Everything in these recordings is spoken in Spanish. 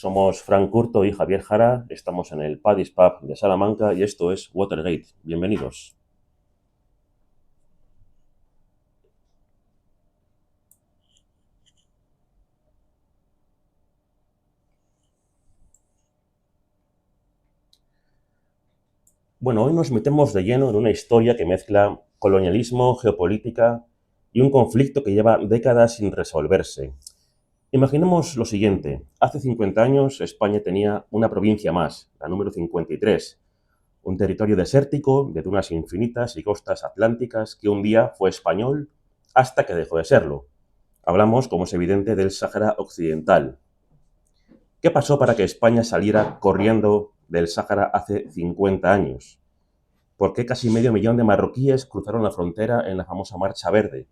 Somos Frank Curto y Javier Jara, estamos en el Paddy's Pub de Salamanca y esto es Watergate. Bienvenidos. Bueno, hoy nos metemos de lleno en una historia que mezcla colonialismo, geopolítica y un conflicto que lleva décadas sin resolverse. Imaginemos lo siguiente. Hace 50 años España tenía una provincia más, la número 53, un territorio desértico de dunas infinitas y costas atlánticas que un día fue español hasta que dejó de serlo. Hablamos, como es evidente, del Sáhara Occidental. ¿Qué pasó para que España saliera corriendo del Sáhara hace 50 años? ¿Por qué casi medio millón de marroquíes cruzaron la frontera en la famosa Marcha Verde?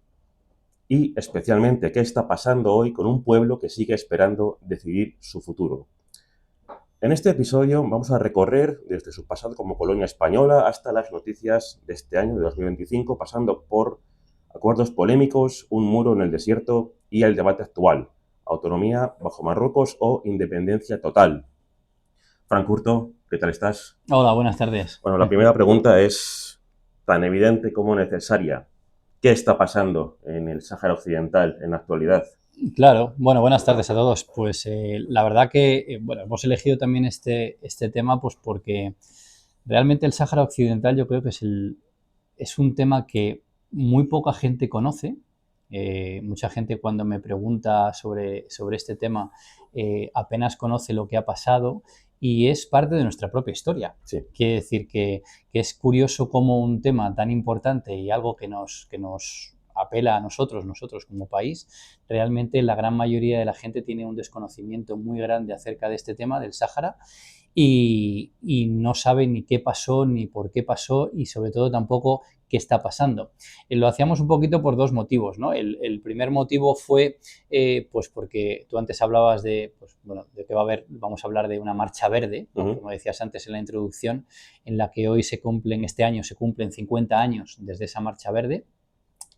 Y, especialmente, ¿qué está pasando hoy con un pueblo que sigue esperando decidir su futuro? En este episodio vamos a recorrer desde su pasado como colonia española hasta las noticias de este año, de 2025, pasando por acuerdos polémicos, un muro en el desierto y el debate actual: autonomía bajo Marruecos o independencia total. Frank Curto, ¿qué tal estás? Hola, buenas tardes. Bueno, la primera pregunta es tan evidente como necesaria. ¿Qué está pasando en el Sáhara Occidental en la actualidad? Claro, bueno, buenas tardes a todos. Pues la verdad que bueno, hemos elegido también este tema pues porque realmente el Sáhara Occidental yo creo que es un tema que muy poca gente conoce. Mucha gente cuando me pregunta sobre este tema apenas conoce lo que ha pasado y es parte de nuestra propia historia. Sí. Quiere decir que es curioso cómo un tema tan importante y algo que nos apela a nosotros como país, realmente la gran mayoría de la gente tiene un desconocimiento muy grande acerca de este tema del Sáhara y no sabe ni qué pasó, ni por qué pasó y sobre todo tampoco qué está pasando. Lo hacíamos un poquito por dos motivos, ¿no? El primer motivo fue pues porque tú antes hablabas de, pues, bueno, de que vamos a hablar de una marcha verde, ¿no? Como decías antes en la introducción, en la que este año se cumplen 50 años desde esa marcha verde.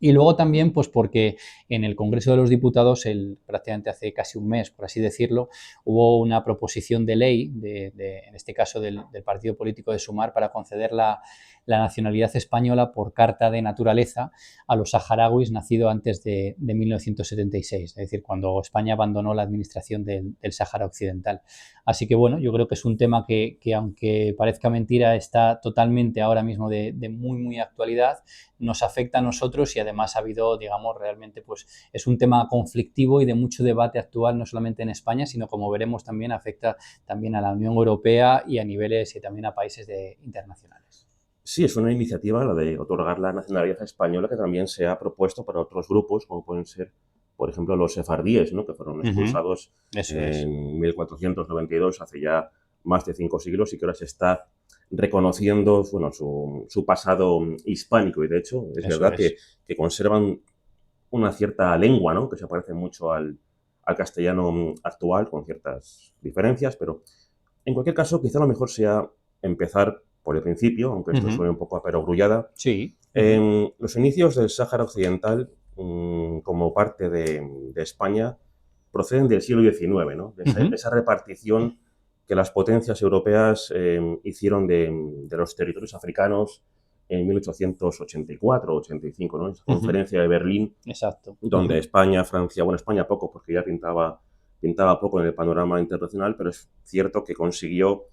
Y luego también, pues porque en el Congreso de los Diputados, prácticamente hace casi un mes, por así decirlo, hubo una proposición de ley, en este caso del partido político de Sumar, para conceder la nacionalidad española por carta de naturaleza a los saharauis nacidos antes de 1976, es decir, cuando España abandonó la administración del Sáhara Occidental. Así que bueno, yo creo que es un tema que aunque parezca mentira, está totalmente ahora mismo de muy, muy actualidad, nos afecta a nosotros y además ha habido, digamos, realmente pues es un tema conflictivo y de mucho debate actual, no solamente en España, sino como veremos también afecta también a la Unión Europea y a niveles y también a países internacionales. Sí, es una iniciativa, la de otorgar la nacionalidad española, que también se ha propuesto para otros grupos, como pueden ser, por ejemplo, los sefardíes, ¿no? Que fueron expulsados Eso es. en 1492, hace ya más de 5 siglos, y que ahora se está reconociendo, bueno, su pasado hispánico. Y de hecho, es Eso verdad es. que conservan una cierta lengua, ¿no? Que se parece mucho al castellano actual, con ciertas diferencias, pero en cualquier caso, quizá lo mejor sea empezar por el principio, aunque esto suene un poco a perogrullada. Sí. En los inicios del Sáhara Occidental, como parte de España, proceden del siglo XIX, ¿no? De esa repartición que las potencias europeas hicieron de los territorios africanos en 1884-85, ¿no? Esa conferencia de Berlín, Exacto. donde España, Francia, bueno, España poco, porque ya pintaba poco en el panorama internacional, pero es cierto que consiguió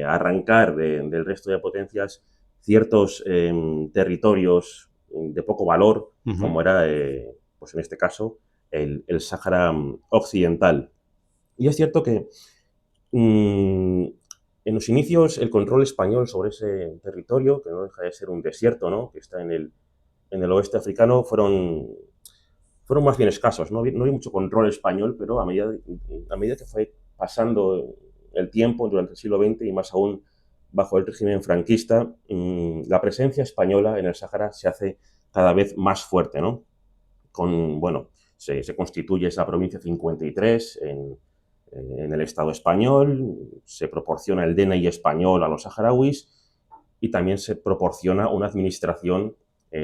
arrancar del resto de potencias ciertos territorios de poco valor, como era, pues en este caso, el Sáhara Occidental. Y es cierto que mm, en los inicios el control español sobre ese territorio, que no deja de ser un desierto, ¿no? Que está en el oeste africano, fueron más bien escasos. No había mucho control español, pero a medida que fue pasando el tiempo durante el siglo XX y más aún bajo el régimen franquista, la presencia española en el Sáhara se hace cada vez más fuerte, ¿no? Bueno, se constituye esa provincia 53 en el Estado español, se proporciona el DNI español a los saharauis y también se proporciona una administración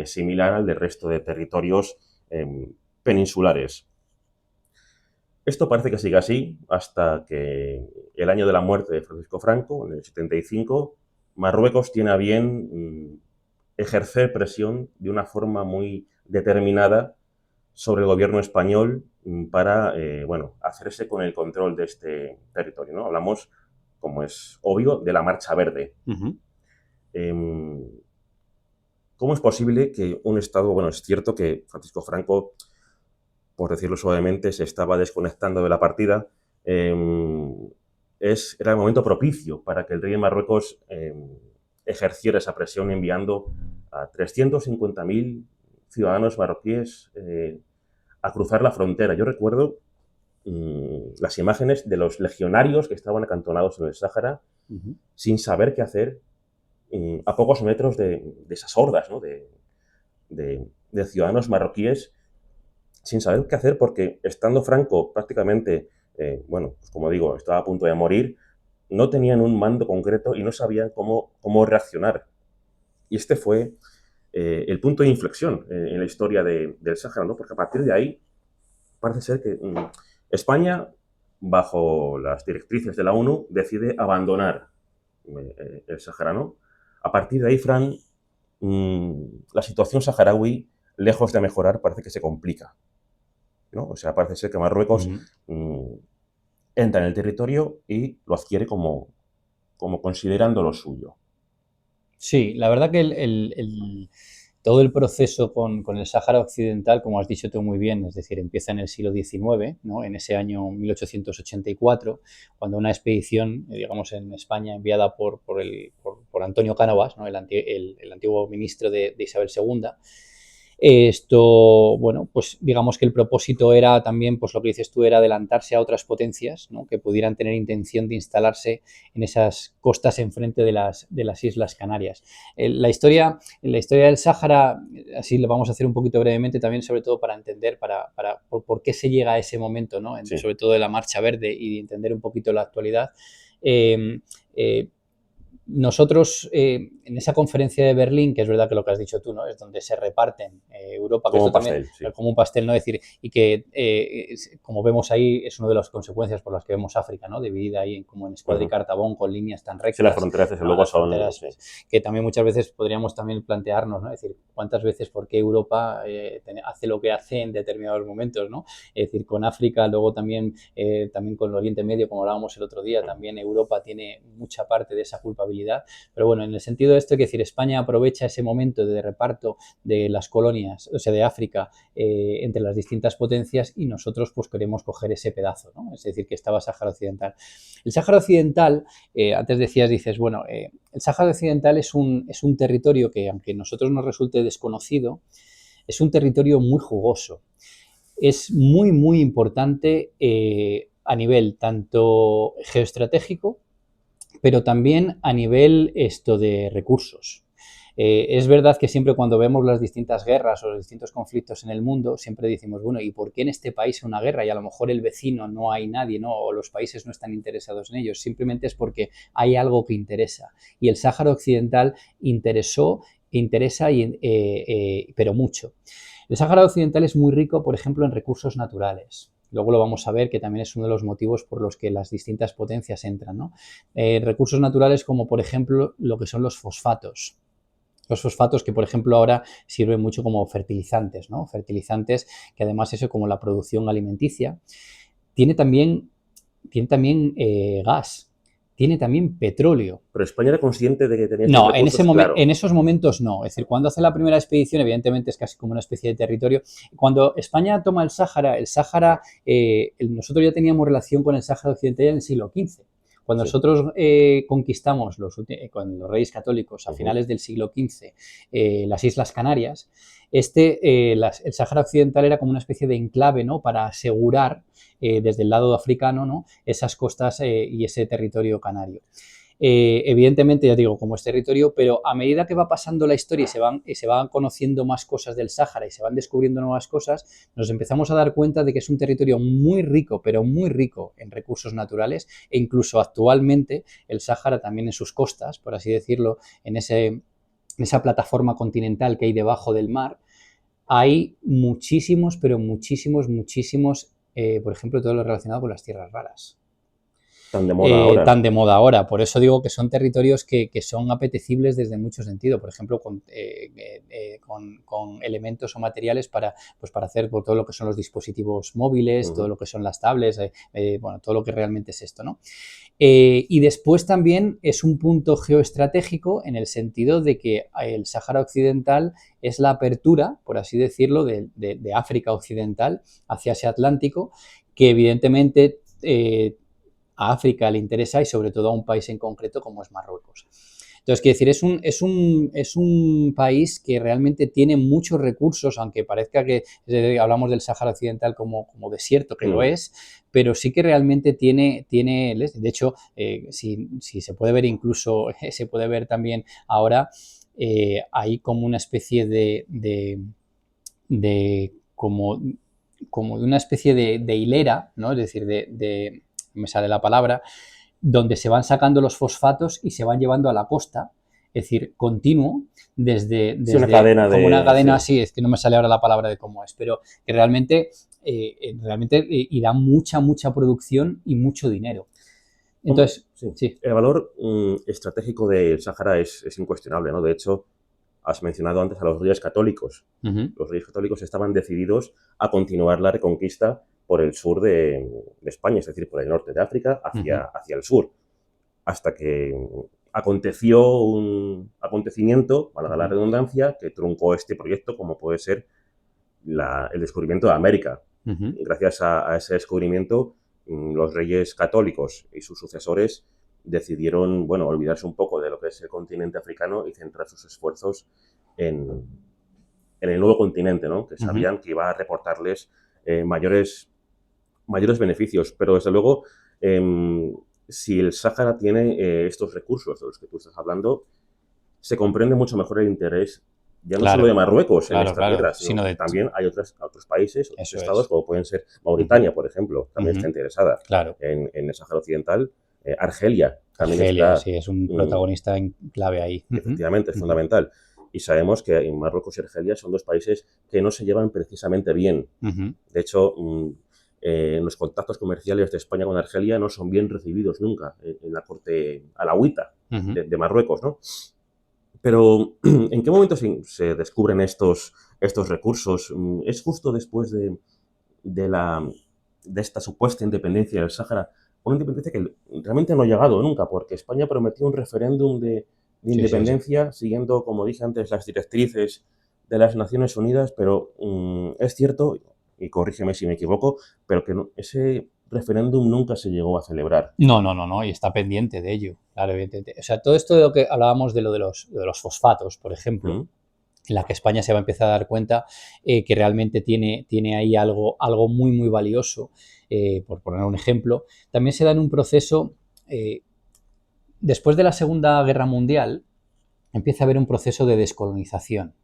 similar al del resto de territorios eh, peninsulares. Esto parece que sigue así hasta que el año de la muerte de Francisco Franco, en el 75, Marruecos tiene a bien ejercer presión de una forma muy determinada sobre el gobierno español para, hacerse con el control de este territorio, ¿no? Hablamos, como es obvio, de la Marcha Verde. Ujú. ¿Cómo es posible que un Estado, bueno, es cierto que Francisco Franco, por decirlo suavemente, se estaba desconectando de la partida, era el momento propicio para que el rey de Marruecos ejerciera esa presión enviando a 350.000 ciudadanos marroquíes a cruzar la frontera? Yo recuerdo las imágenes de los legionarios que estaban acantonados en el Sáhara Ujú. sin saber qué hacer a pocos metros de esas hordas, ¿no? de ciudadanos marroquíes sin saber qué hacer porque estando Franco prácticamente, pues como digo, estaba a punto de morir, no tenían un mando concreto y no sabían cómo reaccionar. Y este fue el punto de inflexión en la historia del Sáhara, ¿no? Porque a partir de ahí parece ser que España, bajo las directrices de la ONU, decide abandonar el Sáhara, ¿no? A partir de ahí, Fran, la situación saharaui, lejos de mejorar, parece que se complica, ¿no? O sea, parece ser que Marruecos Ujú. entra en el territorio y lo adquiere como considerando lo suyo. Sí, la verdad que todo el proceso con el Sáhara Occidental, como has dicho tú muy bien, es decir, empieza en el siglo XIX, ¿no? En ese año 1884, cuando una expedición, digamos, en España enviada por Antonio Cánovas, ¿no? El antiguo ministro de Isabel II. Esto, bueno, pues digamos que el propósito era también, pues lo que dices tú, era adelantarse a otras potencias, ¿no? Que pudieran tener intención de instalarse en esas costas enfrente de las Islas Canarias. La historia del Sáhara, así lo vamos a hacer un poquito brevemente también, sobre todo para entender por qué se llega a ese momento, ¿no? Sí. Sobre todo de la Marcha Verde y de entender un poquito la actualidad. Eh, eh, Nosotros, en esa conferencia de Berlín, que es verdad que lo que has dicho tú, ¿no? Es donde se reparten Europa, que Como esto un también, pastel, sí. como un pastel, ¿no? Es decir, y que, como vemos ahí, es una de las consecuencias por las que vemos África, ¿no? Dividida ahí como en Escuadra y Cartabón, con líneas tan Sí, las rectas, fronteras, desde ¿no? luego, Las son... fronteras, Sí. que también muchas veces podríamos también plantearnos, ¿no? Es decir, cuántas veces, por qué Europa hace lo que hace en determinados momentos, ¿no? Es decir, con África, luego también con el Oriente Medio, como hablábamos el otro día, también Europa tiene mucha parte de esa culpabilidad. Pero bueno, en el sentido de esto, es decir, España aprovecha ese momento de reparto de las colonias, o sea, de África, entre las distintas potencias y nosotros pues queremos coger ese pedazo, ¿no? Es decir, que estaba Sáhara Occidental. El Sáhara Occidental, antes dices, bueno, el Sáhara Occidental es un territorio que, aunque a nosotros nos resulte desconocido, es un territorio muy jugoso. Es muy, muy importante a nivel tanto geoestratégico, pero también a nivel de recursos. Es verdad que siempre cuando vemos las distintas guerras o los distintos conflictos en el mundo, siempre decimos, bueno, ¿y por qué en este país hay una guerra? Y a lo mejor el vecino no hay nadie, ¿no? O los países no están interesados en ellos. Simplemente es porque hay algo que interesa. Y el Sáhara Occidental interesa, pero mucho. El Sáhara Occidental es muy rico, por ejemplo, en recursos naturales. Luego lo vamos a ver, que también es uno de los motivos por los que las distintas potencias entran, ¿no? Recursos naturales como, por ejemplo, lo que son los fosfatos. Los fosfatos que, por ejemplo, ahora sirven mucho como fertilizantes, ¿no? Fertilizantes que además eso como la producción alimenticia. Tiene también, tiene también gas, tiene también petróleo. Pero España era consciente de que tenía estos No, recursos, claro. en esos momentos no. Es decir, cuando hace la primera expedición, evidentemente es casi como una especie de territorio. Cuando España toma el Sáhara, nosotros ya teníamos relación con el Sáhara Occidental en el siglo XV. Cuando Sí. nosotros conquistamos con los reyes católicos a finales del siglo XV las Islas Canarias, el Sáhara Occidental era como una especie de enclave, ¿no? Para asegurar desde el lado africano, ¿no? Esas costas y ese territorio canario. Evidentemente, ya digo, como es territorio, pero a medida que va pasando la historia y se van conociendo más cosas del Sáhara y se van descubriendo nuevas cosas, nos empezamos a dar cuenta de que es un territorio muy rico, pero muy rico en recursos naturales, e incluso actualmente el Sáhara también en sus costas, por así decirlo, en esa plataforma continental que hay debajo del mar, hay muchísimos, pero muchísimos, muchísimos por ejemplo, todo lo relacionado con las tierras raras. Tan de moda ahora. Tan de moda ahora. Por eso digo que son territorios que son apetecibles desde muchos sentidos. Por ejemplo, con elementos o materiales pues para hacer por todo lo que son los dispositivos móviles, todo lo que son las tablets, bueno, todo lo que realmente es esto, ¿no? Y después también es un punto geoestratégico en el sentido de que el Sáhara Occidental es la apertura, por así decirlo, de África Occidental hacia ese Atlántico, que evidentemente a África le interesa y sobre todo a un país en concreto como es Marruecos. Entonces, quiero decir, es un país que realmente tiene muchos recursos, aunque parezca que hablamos del Sáhara Occidental como desierto, que lo es, pero sí que realmente tiene de hecho, si se puede ver incluso, se puede ver también ahora, hay como una especie como de una especie de hilera, ¿no? Es decir, me sale la palabra, donde se van sacando los fosfatos y se van llevando a la costa, es decir, continuo, desde una cadena como una cadena sí. así, es que no me sale ahora la palabra de cómo es, pero que realmente y da mucha producción y mucho dinero. Entonces, sí. El valor estratégico del Sáhara es incuestionable, ¿no? De hecho, has mencionado antes a los Reyes Católicos. Los Reyes Católicos estaban decididos a continuar la reconquista por el sur de España, es decir, por el norte de África hacia el sur, hasta que aconteció un acontecimiento, valga la redundancia, que truncó este proyecto, como puede ser el descubrimiento de América. Gracias a ese descubrimiento, los Reyes Católicos y sus sucesores decidieron, bueno, olvidarse un poco de lo que es el continente africano y centrar sus esfuerzos en el nuevo continente, ¿no? Que sabían que iba a reportarles mayores beneficios. Pero, desde luego, si el Sáhara tiene estos recursos de los que tú estás hablando, se comprende mucho mejor el interés ya no solo de Marruecos en esta tierra, sino que también hay otros países, otros estados, como pueden ser Mauritania, por ejemplo, también está interesada en el Sáhara Occidental. Argelia también está... sí, es un protagonista clave ahí. Efectivamente, es fundamental. Y sabemos que en Marruecos y Argelia son dos países que no se llevan precisamente bien. De hecho, los contactos comerciales de España con Argelia no son bien recibidos nunca en la corte alauita de Marruecos, ¿no? Pero, ¿en qué momento se descubren estos recursos? ¿Es justo después de esta supuesta independencia del Sáhara? Una independencia que realmente no ha llegado nunca, porque España prometió un referéndum de independencia, siguiendo, como dije antes, las directrices de las Naciones Unidas, pero es cierto, y corrígeme si me equivoco, pero que ese referéndum nunca se llegó a celebrar. No, y está pendiente de ello, claro, evidentemente. O sea, todo esto de lo que hablábamos de los fosfatos, por ejemplo, en la que España se va a empezar a dar cuenta que realmente tiene ahí algo muy valioso, por poner un ejemplo. También se da en un proceso, después de la Segunda Guerra Mundial, empieza a haber un proceso de descolonización.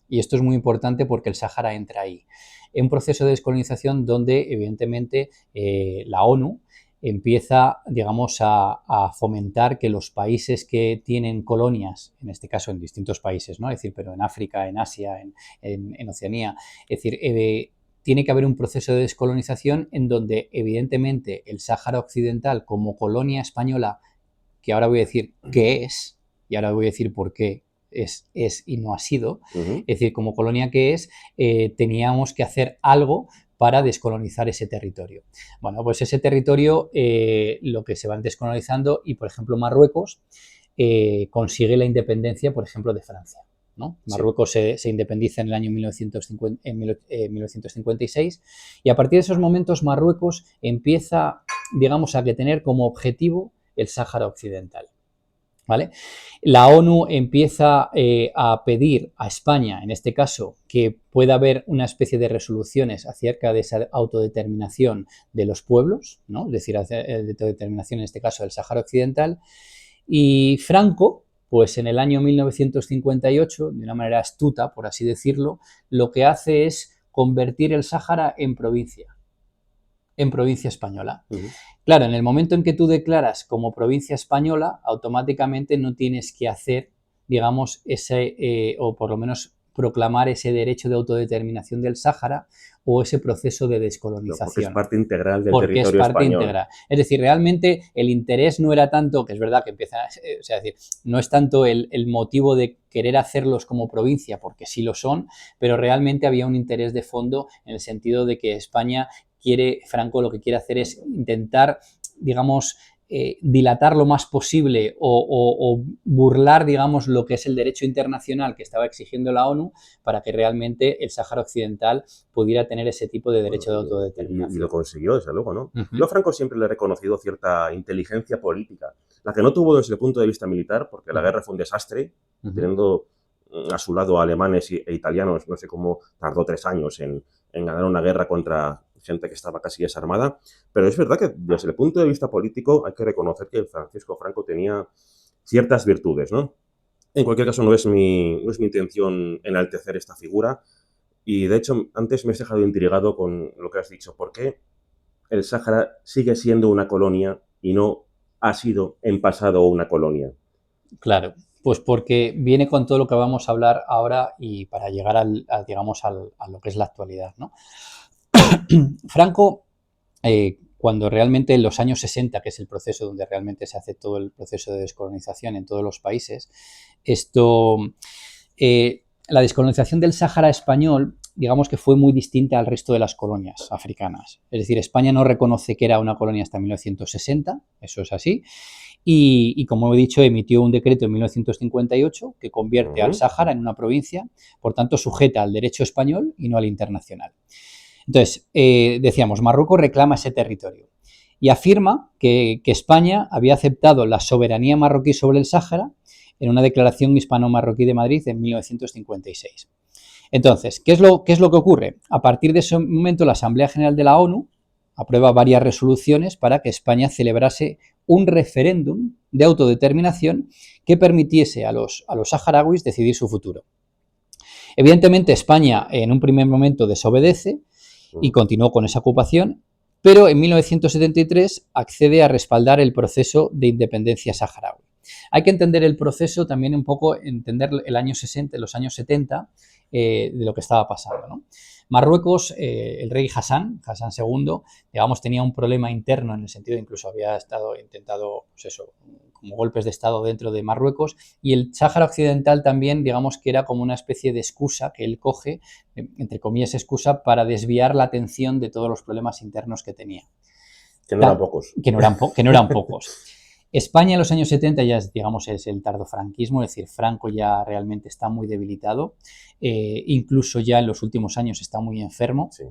Y esto es muy importante porque el Sáhara entra ahí. Es un proceso de descolonización donde, evidentemente, la ONU empieza, digamos, a fomentar que los países que tienen colonias, en este caso en distintos países, ¿no? Es decir, pero en África, en Asia, en Oceanía, es decir, tiene que haber un proceso de descolonización en donde, evidentemente, el Sáhara Occidental como colonia española, que ahora voy a decir qué es, y ahora voy a decir por qué es y no ha sido, es decir, como colonia que es, teníamos que hacer algo para descolonizar ese territorio. Bueno, pues ese territorio lo que se van descolonizando y, por ejemplo, Marruecos consigue la independencia, por ejemplo, de Francia, ¿no? Marruecos se independiza en el año 1956 y a partir de esos momentos Marruecos empieza, digamos, a tener como objetivo el Sáhara Occidental. ¿Vale? La ONU empieza a pedir a España, en este caso, que pueda haber una especie de resoluciones acerca de esa autodeterminación de los pueblos, ¿no? Es decir, de autodeterminación, en este caso, del Sáhara Occidental. Y Franco, pues en el año 1958, de una manera astuta, por así decirlo, lo que hace es convertir el Sáhara en provincia española. Claro, en el momento en que tú declaras como provincia española, automáticamente no tienes que hacer, digamos, o por lo menos proclamar ese derecho de autodeterminación del Sáhara, o ese proceso de Porque es descolonización. parte integral del Porque es territorio parte español. integral. Es decir, realmente el interés no era tanto, que es verdad que empieza, o sea, es decir, no es tanto el motivo de querer hacerlos como provincia, porque sí lo son, pero realmente había un interés de fondo en el sentido de que España Franco lo que quiere hacer es intentar, digamos, dilatar lo más posible o burlar, digamos, lo que es el derecho internacional que estaba exigiendo la ONU para que realmente el Sáhara Occidental pudiera tener ese tipo de derecho de autodeterminación. Y lo consiguió, desde luego, ¿no? Uh-huh. Yo a Franco siempre le he reconocido cierta inteligencia política, la que no tuvo desde el punto de vista militar, porque la guerra fue un desastre, teniendo a su lado alemanes e italianos, no sé cómo tardó 3 años en ganar una guerra contra gente que estaba casi desarmada, pero es verdad que desde el punto de vista político hay que reconocer que Francisco Franco tenía ciertas virtudes, ¿no? En cualquier caso, no es mi intención enaltecer esta figura, y de hecho antes me has dejado intrigado con lo que has dicho. ¿Por qué el Sáhara sigue siendo una colonia y no ha sido en pasado una colonia? Claro, pues porque viene con todo lo que vamos a hablar ahora y para llegar digamos, a lo que es la actualidad, ¿no? Franco, cuando realmente en los años 60, que es el proceso donde realmente se hace todo el proceso de descolonización en todos los países, la descolonización del Sáhara español, digamos que fue muy distinta al resto de las colonias africanas. Es decir, España no reconoce que era una colonia hasta 1960, eso es así, y como he dicho, emitió un decreto en 1958 que convierte al Sáhara en una provincia, por tanto sujeta al derecho español y no al internacional. Entonces, decíamos, Marruecos reclama ese territorio y afirma que España había aceptado la soberanía marroquí sobre el Sáhara en una declaración hispano-marroquí de Madrid en 1956. Entonces, ¿qué es lo que ocurre? A partir de ese momento, la Asamblea General de la ONU aprueba varias resoluciones para que España celebrase un referéndum de autodeterminación que permitiese a los saharauis decidir su futuro. Evidentemente, España en un primer momento desobedece y continuó con esa ocupación, pero en 1973 accede a respaldar el proceso de independencia saharaui. Hay que entender el proceso también un poco, entender el año 60, los años 70, de lo que estaba pasando, ¿no? Marruecos, el rey Hassan II, digamos, tenía un problema interno en el sentido de incluso había intentado, pues eso, como golpes de estado dentro de Marruecos, y el Sáhara Occidental también, digamos, que era como una especie de excusa que él coge, entre comillas excusa, para desviar la atención de todos los problemas internos que tenía. Que no eran pocos. Que no eran pocos. España en los años 70 ya es, digamos, es el tardofranquismo, es decir, Franco ya realmente está muy debilitado, incluso ya en los últimos años está muy enfermo, sí.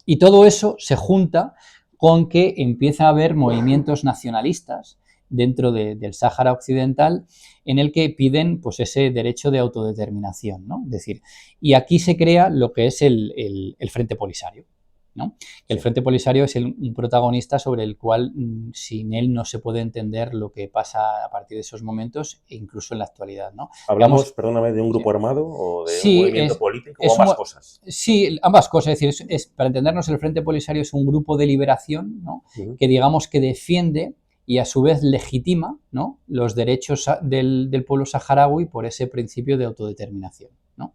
Y todo eso se junta con que empieza a haber movimientos nacionalistas dentro del Sáhara Occidental en el que piden pues ese derecho de autodeterminación, ¿no? Es decir, y aquí se crea lo que es el Frente Polisario, ¿no? El Frente Polisario es un protagonista sobre el cual sin él no se puede entender lo que pasa a partir de esos momentos e incluso en la actualidad, ¿no? ¿Hablamos, digamos, perdóname, de un grupo armado o de un movimiento político o ambas cosas? Sí, ambas cosas. Es decir, para entendernos, el Frente Polisario es un grupo de liberación, ¿no? Que digamos que defiende y a su vez legitima, ¿no?, los derechos del pueblo saharaui por ese principio de autodeterminación, ¿no?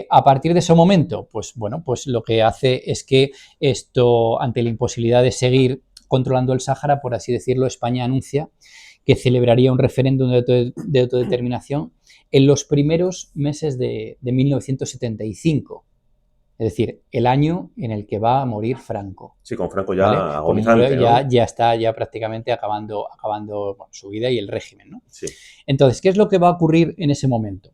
A partir de ese momento, pues bueno, pues lo que hace es que esto, ante la imposibilidad de seguir controlando el Sáhara, por así decirlo, España anuncia que celebraría un referéndum de autodeterminación en los primeros meses de 1975. Es decir, el año en el que va a morir Franco. Sí, con Franco ya, ¿vale?, agonizante, ¿no? Ya está prácticamente acabando bueno, su vida y el régimen, ¿no? Sí. Entonces, ¿qué es lo que va a ocurrir en ese momento?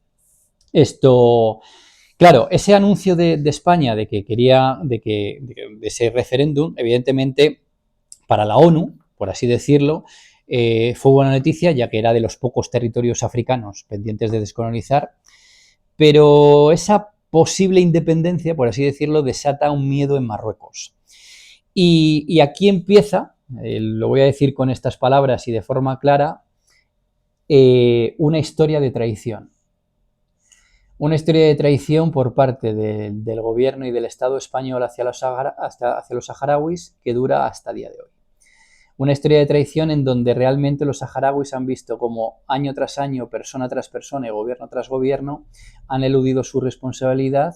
Claro, ese anuncio de España de que quería, de ese referéndum, evidentemente, para la ONU, por así decirlo, fue buena noticia, ya que era de los pocos territorios africanos pendientes de descolonizar, pero esa posible independencia, por así decirlo, desata un miedo en Marruecos. Y aquí empieza, lo voy a decir con estas palabras y de forma clara, una historia de traición. Una historia de traición por parte del gobierno y del Estado español hacia los saharauis que dura hasta el día de hoy. Una historia de traición en donde realmente los saharauis han visto como año tras año, persona tras persona y gobierno tras gobierno han eludido su responsabilidad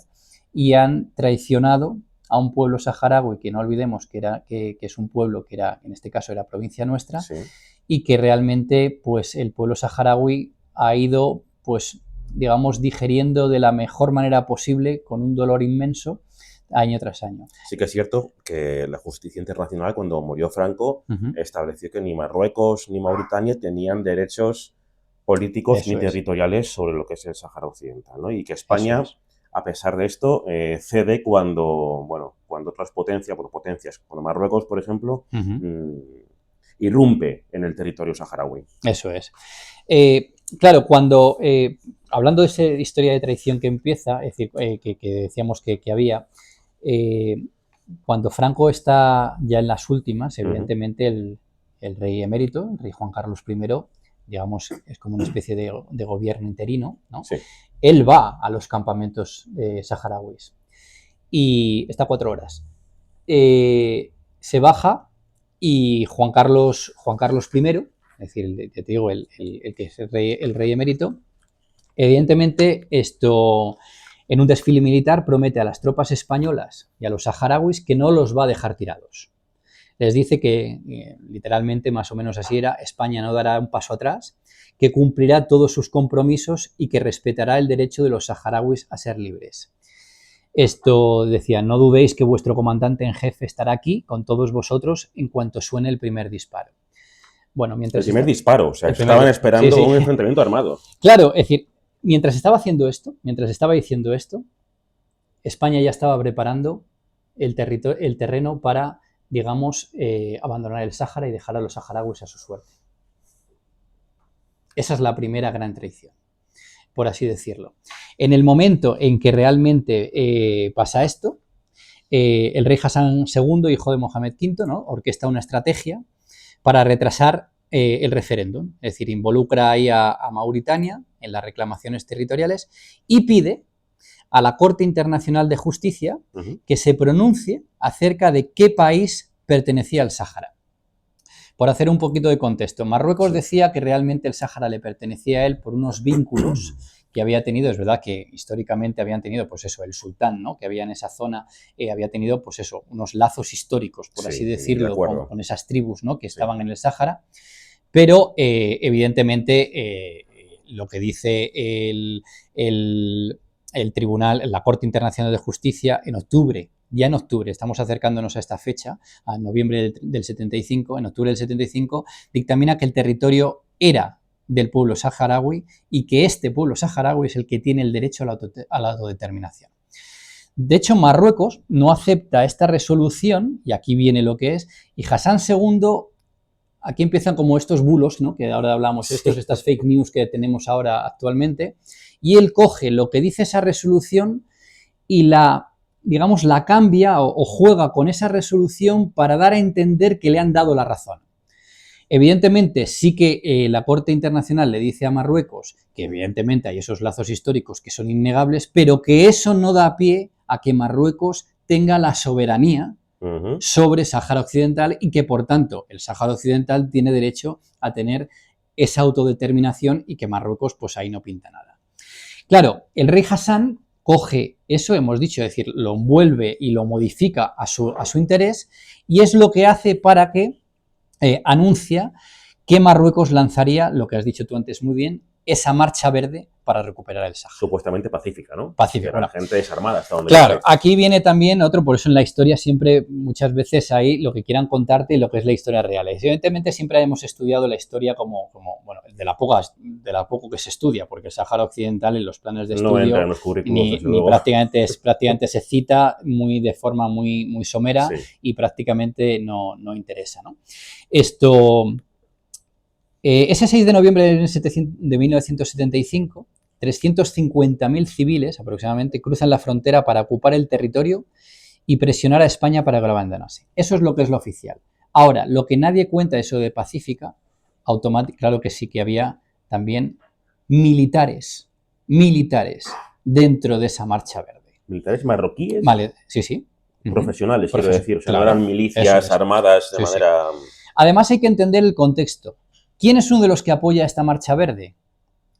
y han traicionado a un pueblo saharaui que no olvidemos que es un pueblo que era, en este caso era provincia nuestra, Sí. y que realmente pues el pueblo saharaui ha ido pues digamos digiriendo de la mejor manera posible con un dolor inmenso año tras año. Sí que es cierto que la justicia internacional, cuando murió Franco, Uh-huh. estableció que ni Marruecos ni Mauritania tenían derechos políticos Eso ni es. territoriales sobre lo que es el Sáhara Occidental, ¿no? Y que Eso España, es. a pesar de esto, cede cuando, bueno, cuando otras potencias, como Marruecos, por ejemplo, Uh-huh. irrumpe en el territorio saharaui. Eso es. Claro, cuando, hablando de esa historia de traición que empieza, es decir, que decíamos que había, cuando Franco está ya en las últimas, evidentemente el rey emérito, el rey Juan Carlos I, digamos, es como una especie de gobierno interino, ¿no? Sí. Él va a los campamentos saharauis y está 4 horas. Se baja y Juan Carlos I, es decir, te digo, el que es el rey emérito, evidentemente esto en un desfile militar promete a las tropas españolas y a los saharauis que no los va a dejar tirados. Les dice que, literalmente, más o menos así era, España no dará un paso atrás, que cumplirá todos sus compromisos y que respetará el derecho de los saharauis a ser libres. Esto decía, no dudéis que vuestro comandante en jefe estará aquí con todos vosotros en cuanto suene el primer disparo. Bueno, mientras el primer disparo, o sea, estaban esperando un enfrentamiento armado. Claro, es decir, mientras estaba haciendo esto, mientras estaba diciendo esto, España ya estaba preparando el terreno para, digamos, abandonar el Sáhara y dejar a los saharauis a su suerte. Esa es la primera gran traición, por así decirlo. En el momento en que realmente pasa esto, el rey Hassan II, hijo de Mohamed V, ¿no?, orquesta una estrategia para retrasar el referéndum. Es decir, involucra ahí a Mauritania en las reclamaciones territoriales y pide a la Corte Internacional de Justicia que se pronuncie acerca de qué país pertenecía al Sáhara. Por hacer un poquito de contexto, Marruecos decía que realmente el Sáhara le pertenecía a él por unos vínculos que había tenido. Es verdad que históricamente habían tenido, pues eso, el sultán, ¿no?, que había en esa zona, había tenido, pues eso, unos lazos históricos, por así decirlo, con esas tribus, ¿no?, que estaban en el Sáhara, pero evidentemente lo que dice el tribunal, la Corte Internacional de Justicia, en octubre, estamos acercándonos a esta fecha, a noviembre del 75, en octubre del 75, dictamina que el territorio era del pueblo saharaui y que este pueblo saharaui es el que tiene el derecho a la autodeterminación. De hecho, Marruecos no acepta esta resolución, y aquí viene lo que es, y Hassan II, aquí empiezan como estos bulos, ¿no?, que ahora hablamos, estas fake news que tenemos ahora actualmente, y él coge lo que dice esa resolución y la cambia o juega con esa resolución para dar a entender que le han dado la razón. Evidentemente, sí que la Corte Internacional le dice a Marruecos que evidentemente hay esos lazos históricos que son innegables, pero que eso no da pie a que Marruecos tenga la soberanía sobre Sáhara Occidental y que, por tanto, el Sáhara Occidental tiene derecho a tener esa autodeterminación y que Marruecos, pues ahí no pinta nada. Claro, el rey Hassan coge eso, hemos dicho, es decir, lo envuelve y lo modifica a su interés, y es lo que hace para que anuncia que Marruecos lanzaría, lo que has dicho tú antes muy bien, esa marcha verde para recuperar el Sáhara. Supuestamente pacífica, ¿no? Pacífica. Que la gente desarmada está donde claro, aquí viene también otro, por eso en la historia siempre, muchas veces hay lo que quieran contarte y lo que es la historia real. Evidentemente siempre hemos estudiado la historia como bueno, de la poco que se estudia, porque el Sáhara Occidental en los planes de estudio no entra en los currículos, ni prácticamente se cita de forma muy somera, sí, y prácticamente no interesa, ¿no? Ese 6 de noviembre de 1975, 350.000 civiles aproximadamente cruzan la frontera para ocupar el territorio y presionar a España para que lo abandonase. Eso es lo que es lo oficial. Ahora, lo que nadie cuenta, eso de pacífica, claro que sí que había también militares dentro de esa marcha verde. ¿Militares marroquíes? Vale, sí. Profesionales, quiero decir, o sea, claro, no eran milicias armadas de manera... Además hay que entender el contexto. ¿Quién es uno de los que apoya esta marcha verde?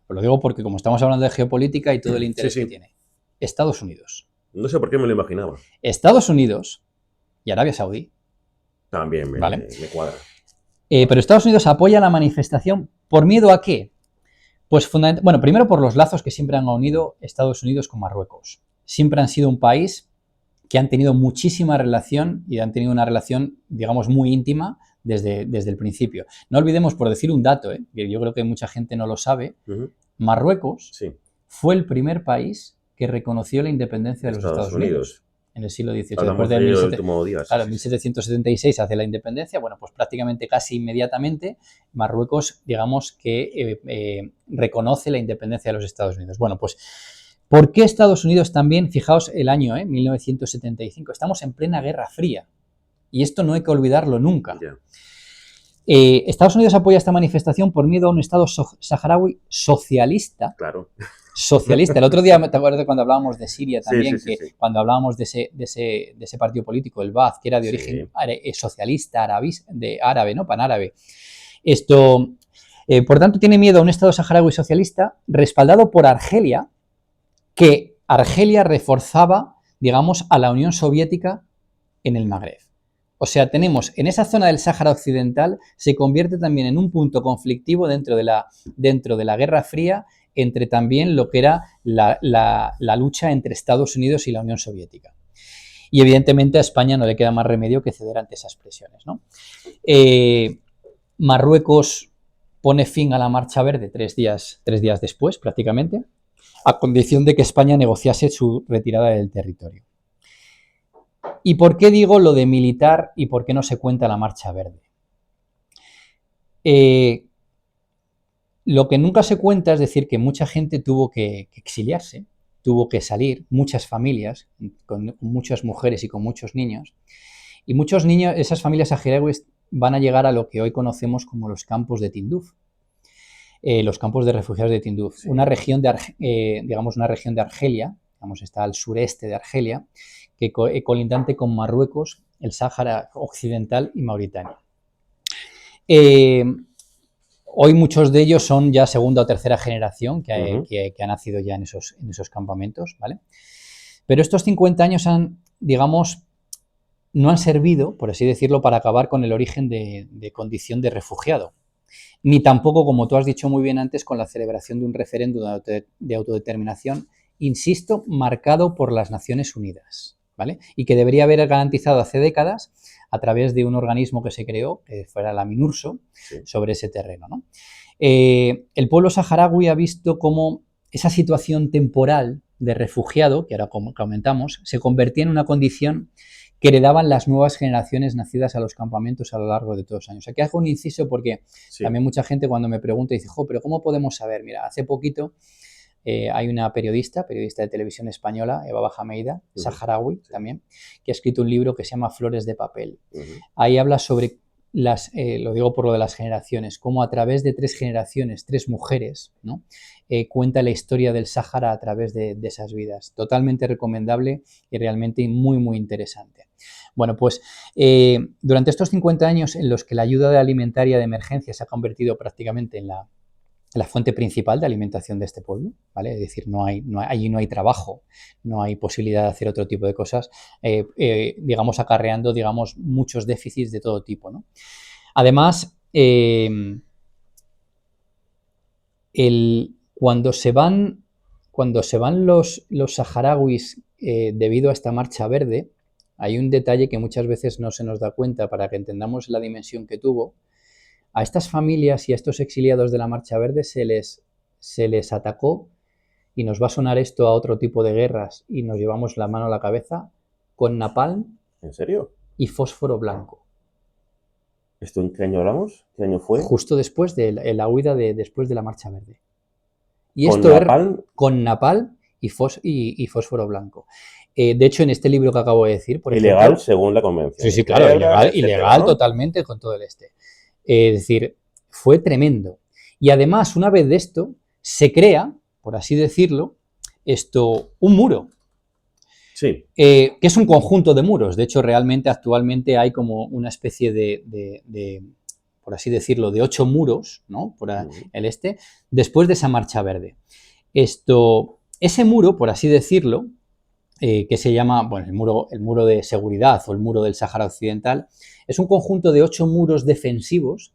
Pues lo digo porque como estamos hablando de geopolítica y todo el interés que tiene. Estados Unidos. No sé por qué me lo imaginaba. Estados Unidos y Arabia Saudí. También me cuadra. Pero Estados Unidos apoya la manifestación ¿por miedo a qué? Pues bueno, primero por los lazos que siempre han unido Estados Unidos con Marruecos. Siempre han sido un país que han tenido muchísima relación y han tenido una relación, digamos, muy íntima desde el principio. No olvidemos, por decir un dato, que yo creo que mucha gente no lo sabe, Marruecos fue el primer país que reconoció la independencia de los Estados Unidos en el siglo XVIII. Hablamos de ello el último día. Claro, en 1776 hace la independencia, bueno, pues prácticamente casi inmediatamente Marruecos, digamos, que reconoce la independencia de los Estados Unidos. Bueno, pues, ¿por qué Estados Unidos también? Fijaos el año, 1975, estamos en plena Guerra Fría y esto no hay que olvidarlo nunca. Yeah. Estados Unidos apoya esta manifestación por miedo a un Estado saharaui socialista. Claro. Socialista. El otro día, ¿te acuerdas cuando hablábamos de Siria también? Sí. Cuando hablábamos de ese partido político, el Ba'ath, que era de origen socialista, árabe, ¿no? Panárabe. Esto, por tanto, tiene miedo a un Estado saharaui socialista respaldado por Argelia, que Argelia reforzaba, digamos, a la Unión Soviética en el Magreb. O sea, tenemos en esa zona del Sáhara Occidental, se convierte también en un punto conflictivo dentro de la Guerra Fría, entre también lo que era la lucha entre Estados Unidos y la Unión Soviética. Y evidentemente a España no le queda más remedio que ceder ante esas presiones, ¿no? Marruecos pone fin a la Marcha Verde 3 días después, prácticamente, a condición de que España negociase su retirada del territorio. ¿Y por qué digo lo de militar y por qué no se cuenta la Marcha Verde? Lo que nunca se cuenta es decir que mucha gente tuvo que exiliarse, tuvo que salir, muchas familias, con muchas mujeres y con muchos niños. Y muchos niños, esas familias saharauis van a llegar a lo que hoy conocemos como los campos de Tinduf. Los campos de refugiados de Tinduf, sí. Una región de Argelia, digamos, está al sureste de Argelia, que colindante con Marruecos, el Sáhara Occidental y Mauritania. Hoy muchos de ellos son ya segunda o tercera generación que ha nacido ya en esos campamentos, ¿vale? Pero estos 50 años no han servido, por así decirlo, para acabar con el origen de condición de refugiado. Ni tampoco, como tú has dicho muy bien antes, con la celebración de un referéndum de autodeterminación, insisto, marcado por las Naciones Unidas, ¿vale? Y que debería haber garantizado hace décadas a través de un organismo que se creó, que fuera la MINURSO, sobre ese terreno, ¿no? El pueblo saharaui ha visto cómo esa situación temporal de refugiado, que ahora comentamos, se convertía en una condición que heredaban las nuevas generaciones nacidas a los campamentos a lo largo de todos los años. Aquí hago un inciso porque también mucha gente cuando me pregunta dice, pero ¿cómo podemos saber? Mira, hace poquito hay una periodista de televisión española, Eva Bajameida, saharaui también, que ha escrito un libro que se llama Flores de papel. Ahí habla sobre lo digo por lo de las generaciones, cómo a través de 3 generaciones, 3 mujeres, ¿no? Cuenta la historia del Sáhara a través de esas vidas. Totalmente recomendable y realmente muy, muy interesante. Bueno, pues durante estos 50 años en los que la ayuda alimentaria de emergencia se ha convertido prácticamente en la fuente principal de alimentación de este pueblo, ¿vale? Es decir, allí no hay trabajo, no hay posibilidad de hacer otro tipo de cosas, digamos, acarreando, digamos, muchos déficits de todo tipo, ¿no? Además, cuando se van los saharauis debido a esta marcha verde, hay un detalle que muchas veces no se nos da cuenta para que entendamos la dimensión que tuvo. A estas familias y a estos exiliados de la Marcha Verde se les atacó, y nos va a sonar esto a otro tipo de guerras y nos llevamos la mano a la cabeza, con napalm. ¿En serio? Y fósforo blanco. ¿Esto en qué año hablamos? ¿Qué año fue? Justo después de la huida después de la Marcha Verde. Y ¿Con esto napalm? Con napalm y fósforo blanco. De hecho, en este libro que acabo de decir, por ilegal ejemplo, según la convención. Sí, claro, ilegal, etcétera, ¿no? Totalmente con todo el este. Es decir, fue tremendo. Y además, una vez de esto, se crea, por así decirlo, un muro. Sí. Que es un conjunto de muros. De hecho, realmente, actualmente hay como una especie de por así decirlo, de 8 muros, ¿no? Por el este, después de esa Marcha Verde. Ese muro, por así decirlo, que se llama, bueno, el muro de seguridad o el muro del Sáhara Occidental. Es un conjunto de 8 muros defensivos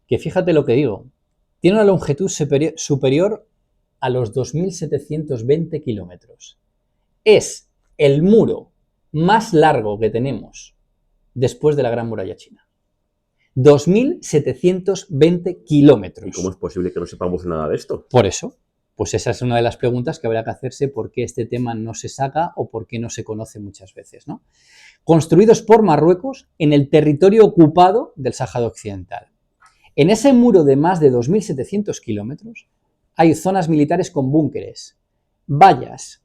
que, fíjate lo que digo, tiene una longitud superior a los 2.720 kilómetros. Es el muro más largo que tenemos después de la Gran Muralla China. 2.720 kilómetros. ¿Y cómo es posible que no sepamos nada de esto? Por eso, pues esa es una de las preguntas que habrá que hacerse, por qué este tema no se saca o por qué no se conoce muchas veces, ¿no? Construidos por Marruecos en el territorio ocupado del Sáhara Occidental. En ese muro de más de 2.700 kilómetros hay zonas militares con búnkeres, vallas,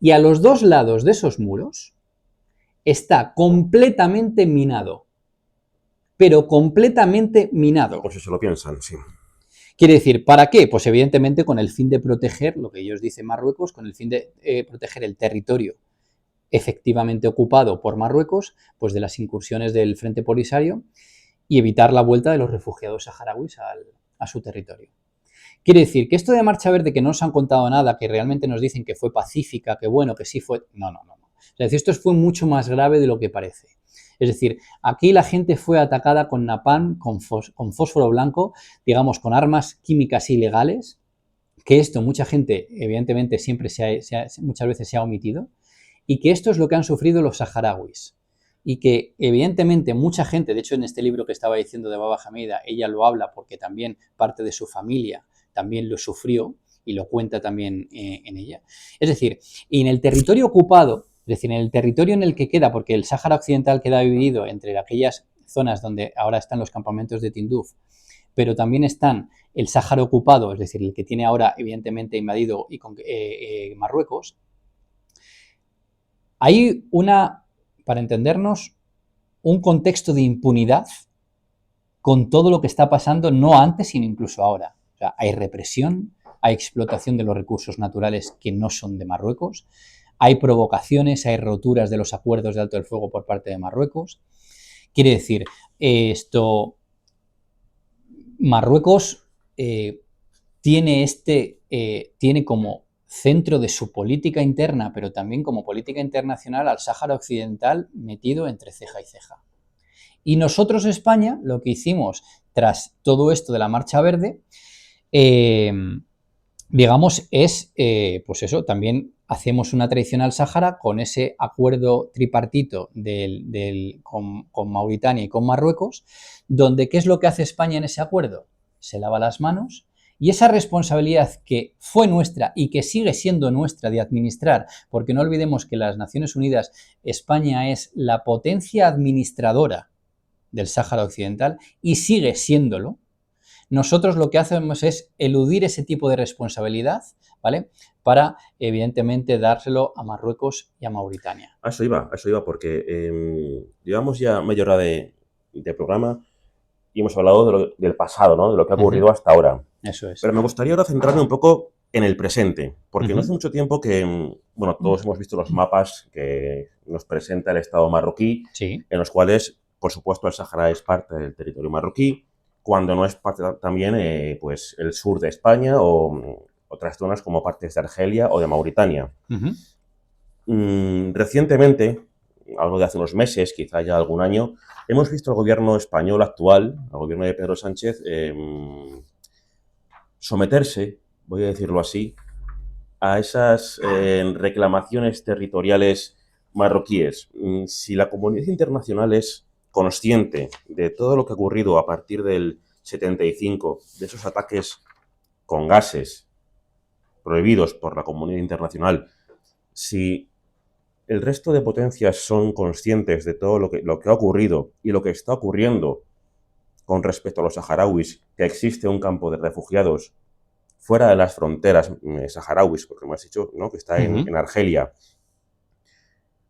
y a los dos lados de esos muros está completamente minado, pero completamente minado. Por si se lo piensan, sí. Quiere decir, ¿para qué? Pues evidentemente con el fin de proteger, lo que ellos dicen Marruecos, con el fin de proteger el territorio efectivamente ocupado por Marruecos, pues de las incursiones del Frente Polisario y evitar la vuelta de los refugiados saharauis a su territorio. Quiere decir que esto de Marcha Verde, que no nos han contado nada, que realmente nos dicen que fue pacífica, que bueno, que sí fue... No. Es decir, esto fue mucho más grave de lo que parece. Es decir, aquí la gente fue atacada con napalm, con fósforo blanco, digamos, con armas químicas ilegales, que esto mucha gente, evidentemente, muchas veces se ha omitido, y que esto es lo que han sufrido los saharauis. Y que, evidentemente, mucha gente, de hecho, en este libro que estaba diciendo de Baba Hamida, ella lo habla porque también parte de su familia también lo sufrió y lo cuenta también en ella. Es decir, y en el territorio ocupado, es decir, en el territorio en el que queda, porque el Sáhara Occidental queda dividido entre aquellas zonas donde ahora están los campamentos de Tinduf, pero también están el Sáhara ocupado, es decir, el que tiene ahora evidentemente invadido Marruecos. Hay para entendernos, un contexto de impunidad con todo lo que está pasando, no antes, sino incluso ahora. O sea, hay represión, hay explotación de los recursos naturales que no son de Marruecos, hay provocaciones, hay roturas de los acuerdos de alto el fuego por parte de Marruecos. Quiere decir, Marruecos tiene como centro de su política interna, pero también como política internacional, al Sáhara Occidental metido entre ceja y ceja. Y nosotros, España, lo que hicimos tras todo esto de la Marcha Verde, digamos, es, pues eso, también hacemos una traición al Sáhara con ese acuerdo tripartito con Mauritania y con Marruecos, donde ¿qué es lo que hace España en ese acuerdo? Se lava las manos y esa responsabilidad que fue nuestra y que sigue siendo nuestra de administrar, porque no olvidemos que las Naciones Unidas, España es la potencia administradora del Sáhara Occidental y sigue siéndolo. Nosotros lo que hacemos es eludir ese tipo de responsabilidad, ¿vale? Para, evidentemente, dárselo a Marruecos y a Mauritania. A eso iba, porque llevamos ya media hora de programa y hemos hablado del pasado, ¿no? De lo que ha ocurrido hasta ahora. Eso es. Pero me gustaría ahora centrarme un poco en el presente, porque no hace mucho tiempo que, bueno, todos hemos visto los mapas que nos presenta el Estado marroquí, sí, en los cuales, por supuesto, el Sáhara es parte del territorio marroquí, cuando no es parte también, pues, el sur de España o otras zonas como partes de Argelia o de Mauritania. Recientemente, algo de hace unos meses, quizá ya algún año, hemos visto al gobierno español actual, al gobierno de Pedro Sánchez, someterse, voy a decirlo así, a esas reclamaciones territoriales marroquíes. Si la comunidad internacional es consciente de todo lo que ha ocurrido a partir del 75, de esos ataques con gases prohibidos por la comunidad internacional, si el resto de potencias son conscientes de todo lo que ha ocurrido y lo que está ocurriendo con respecto a los saharauis, que existe un campo de refugiados fuera de las fronteras saharauis, porque me has dicho, ¿no?, que está en Argelia.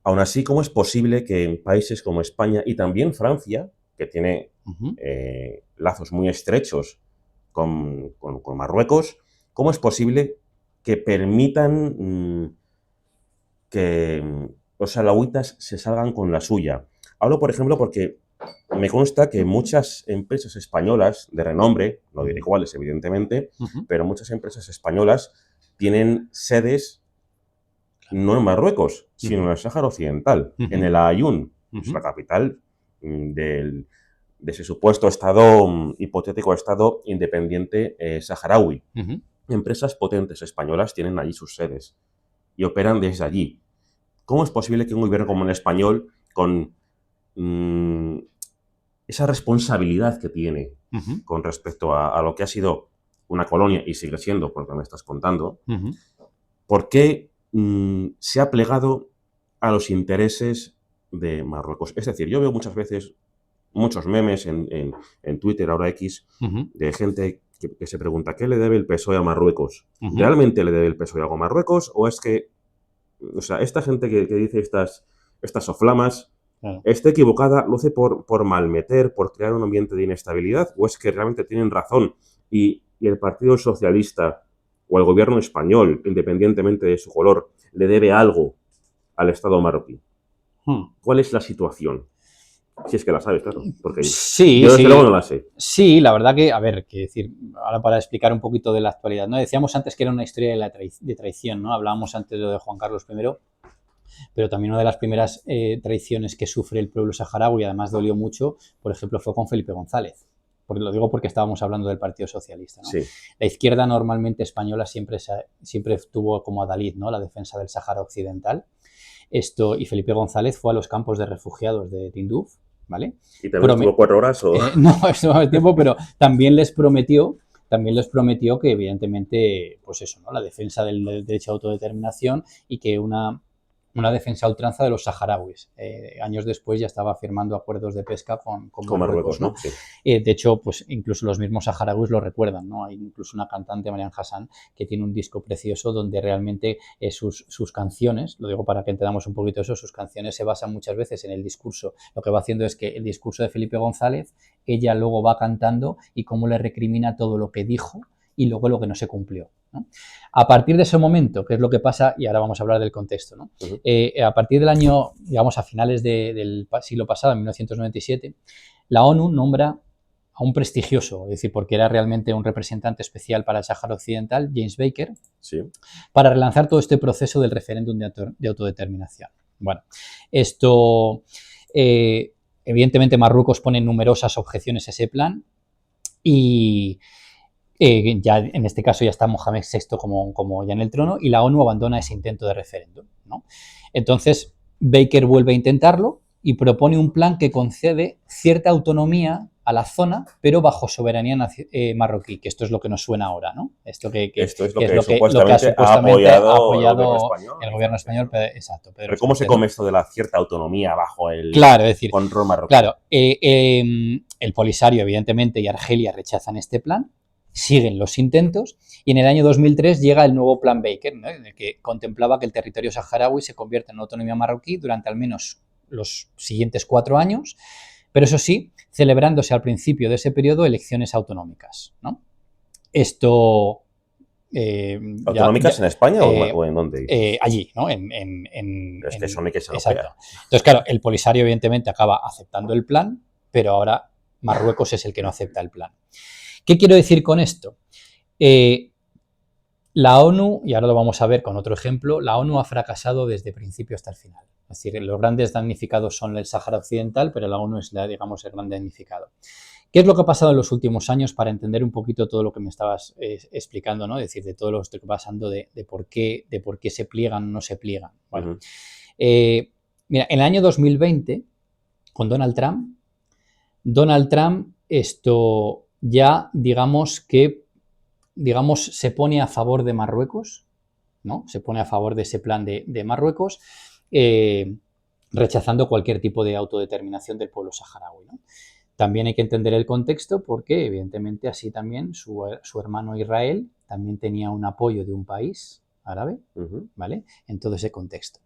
Aún así, ¿cómo es posible que en países como España y también Francia, que tiene lazos muy estrechos con Marruecos, cómo es posible que permitan que los alauitas se salgan con la suya? Hablo, por ejemplo, porque me consta que muchas empresas españolas de renombre, no diré cuáles, evidentemente, pero muchas empresas españolas tienen sedes no en Marruecos, sino en el Sáhara Occidental, en el Aaiún, es la capital de ese supuesto estado, hipotético estado independiente saharaui. Empresas potentes españolas tienen allí sus sedes y operan desde allí. ¿Cómo es posible que un gobierno como el español, con esa responsabilidad que tiene con respecto a lo que ha sido una colonia y sigue siendo, por lo que me estás contando, ¿por qué se ha plegado a los intereses de Marruecos? Es decir, yo veo muchas veces muchos memes en Twitter, ahora X, de gente que se pregunta ¿qué le debe el PSOE a Marruecos? ¿Realmente le debe el PSOE algo a Marruecos? ¿O es que, o sea, esta gente que dice estas soflamas está equivocada, lo hace por malmeter, por crear un ambiente de inestabilidad? ¿O es que realmente tienen razón y el Partido Socialista o el gobierno español, independientemente de su color, le debe algo al Estado marroquí? ¿Cuál es la situación? Si es que la sabes, claro, porque sí, yo desde luego no la sé. Sí, la verdad que, a ver, que decir, ahora para explicar un poquito de la actualidad, ¿no? Decíamos antes que era una historia de traición, ¿no? Hablábamos antes de lo de Juan Carlos I, pero también una de las primeras traiciones que sufre el pueblo saharaui, y además dolió mucho, por ejemplo, fue con Felipe González. Lo digo porque estábamos hablando del Partido Socialista, ¿no? Sí. La izquierda normalmente española siempre tuvo como adalid, ¿no?, la defensa del Sáhara Occidental. Y Felipe González fue a los campos de refugiados de Tinduf, ¿vale? ¿Y también estuvo 4 horas? ¿O? No, estuvo más tiempo, pero también les prometió que, evidentemente, pues eso, ¿no?, la defensa del derecho a autodeterminación y que una defensa a ultranza de los saharauis. Años después ya estaba firmando acuerdos de pesca con Marruecos, ¿no? Sí. De hecho, pues incluso los mismos saharauis lo recuerdan, ¿no? Hay incluso una cantante, Marian Hassan, que tiene un disco precioso donde realmente sus canciones, lo digo para que entendamos un poquito eso, sus canciones se basan muchas veces en el discurso. Lo que va haciendo es que el discurso de Felipe González, ella luego va cantando y cómo le recrimina todo lo que dijo y luego lo que no se cumplió, ¿no? A partir de ese momento, que es lo que pasa, y ahora vamos a hablar del contexto, ¿no? A partir del año, digamos, a finales del siglo pasado, en 1997, la ONU nombra a un prestigioso, es decir, porque era realmente un representante especial para el Sáhara Occidental, James Baker, sí, para relanzar todo este proceso del referéndum de autodeterminación. Bueno, esto, evidentemente Marruecos pone numerosas objeciones a ese plan y ya en este caso ya está Mohamed VI como ya en el trono y la ONU abandona ese intento de referéndum, ¿no? Entonces Baker vuelve a intentarlo y propone un plan que concede cierta autonomía a la zona, pero bajo soberanía marroquí, que esto es lo que nos suena ahora, ¿no? Esto es lo que que ha supuestamente ha apoyado el gobierno español. Exacto. Pero ¿cómo se come esto de la cierta autonomía bajo el control marroquí? Claro, el Polisario, evidentemente, y Argelia rechazan este plan, siguen los intentos y en el año 2003 llega el nuevo plan Baker, ¿no?, en el que contemplaba que el territorio saharaui se convierta en autonomía marroquí durante al menos los siguientes 4 años, pero eso sí, celebrándose al principio de ese periodo elecciones autonómicas, ¿no? Esto... ¿Autonómicas en España o en dónde? Allí, ¿no? Es que son X europeas. Exacto. Entonces, claro, el Polisario evidentemente acaba aceptando el plan, pero ahora Marruecos es el que no acepta el plan. ¿Qué quiero decir con esto? La ONU, y ahora lo vamos a ver con otro ejemplo, la ONU ha fracasado desde el principio hasta el final. Es decir, los grandes damnificados son el Sáhara Occidental, pero la ONU es, digamos, el gran damnificado. ¿Qué es lo que ha pasado en los últimos años para entender un poquito todo lo que me estabas explicando, ¿no? Es decir, de todo lo que estoy pasando, de por qué se pliegan o no se pliegan. Bueno, mira, en el año 2020, con Donald Trump esto ya, digamos, se pone a favor de Marruecos, ¿no? Se pone a favor de ese plan de Marruecos, rechazando cualquier tipo de autodeterminación del pueblo saharaui, ¿no? También hay que entender el contexto porque, evidentemente, así también su hermano Israel también tenía un apoyo de un país árabe, ¿vale?, en todo ese contexto.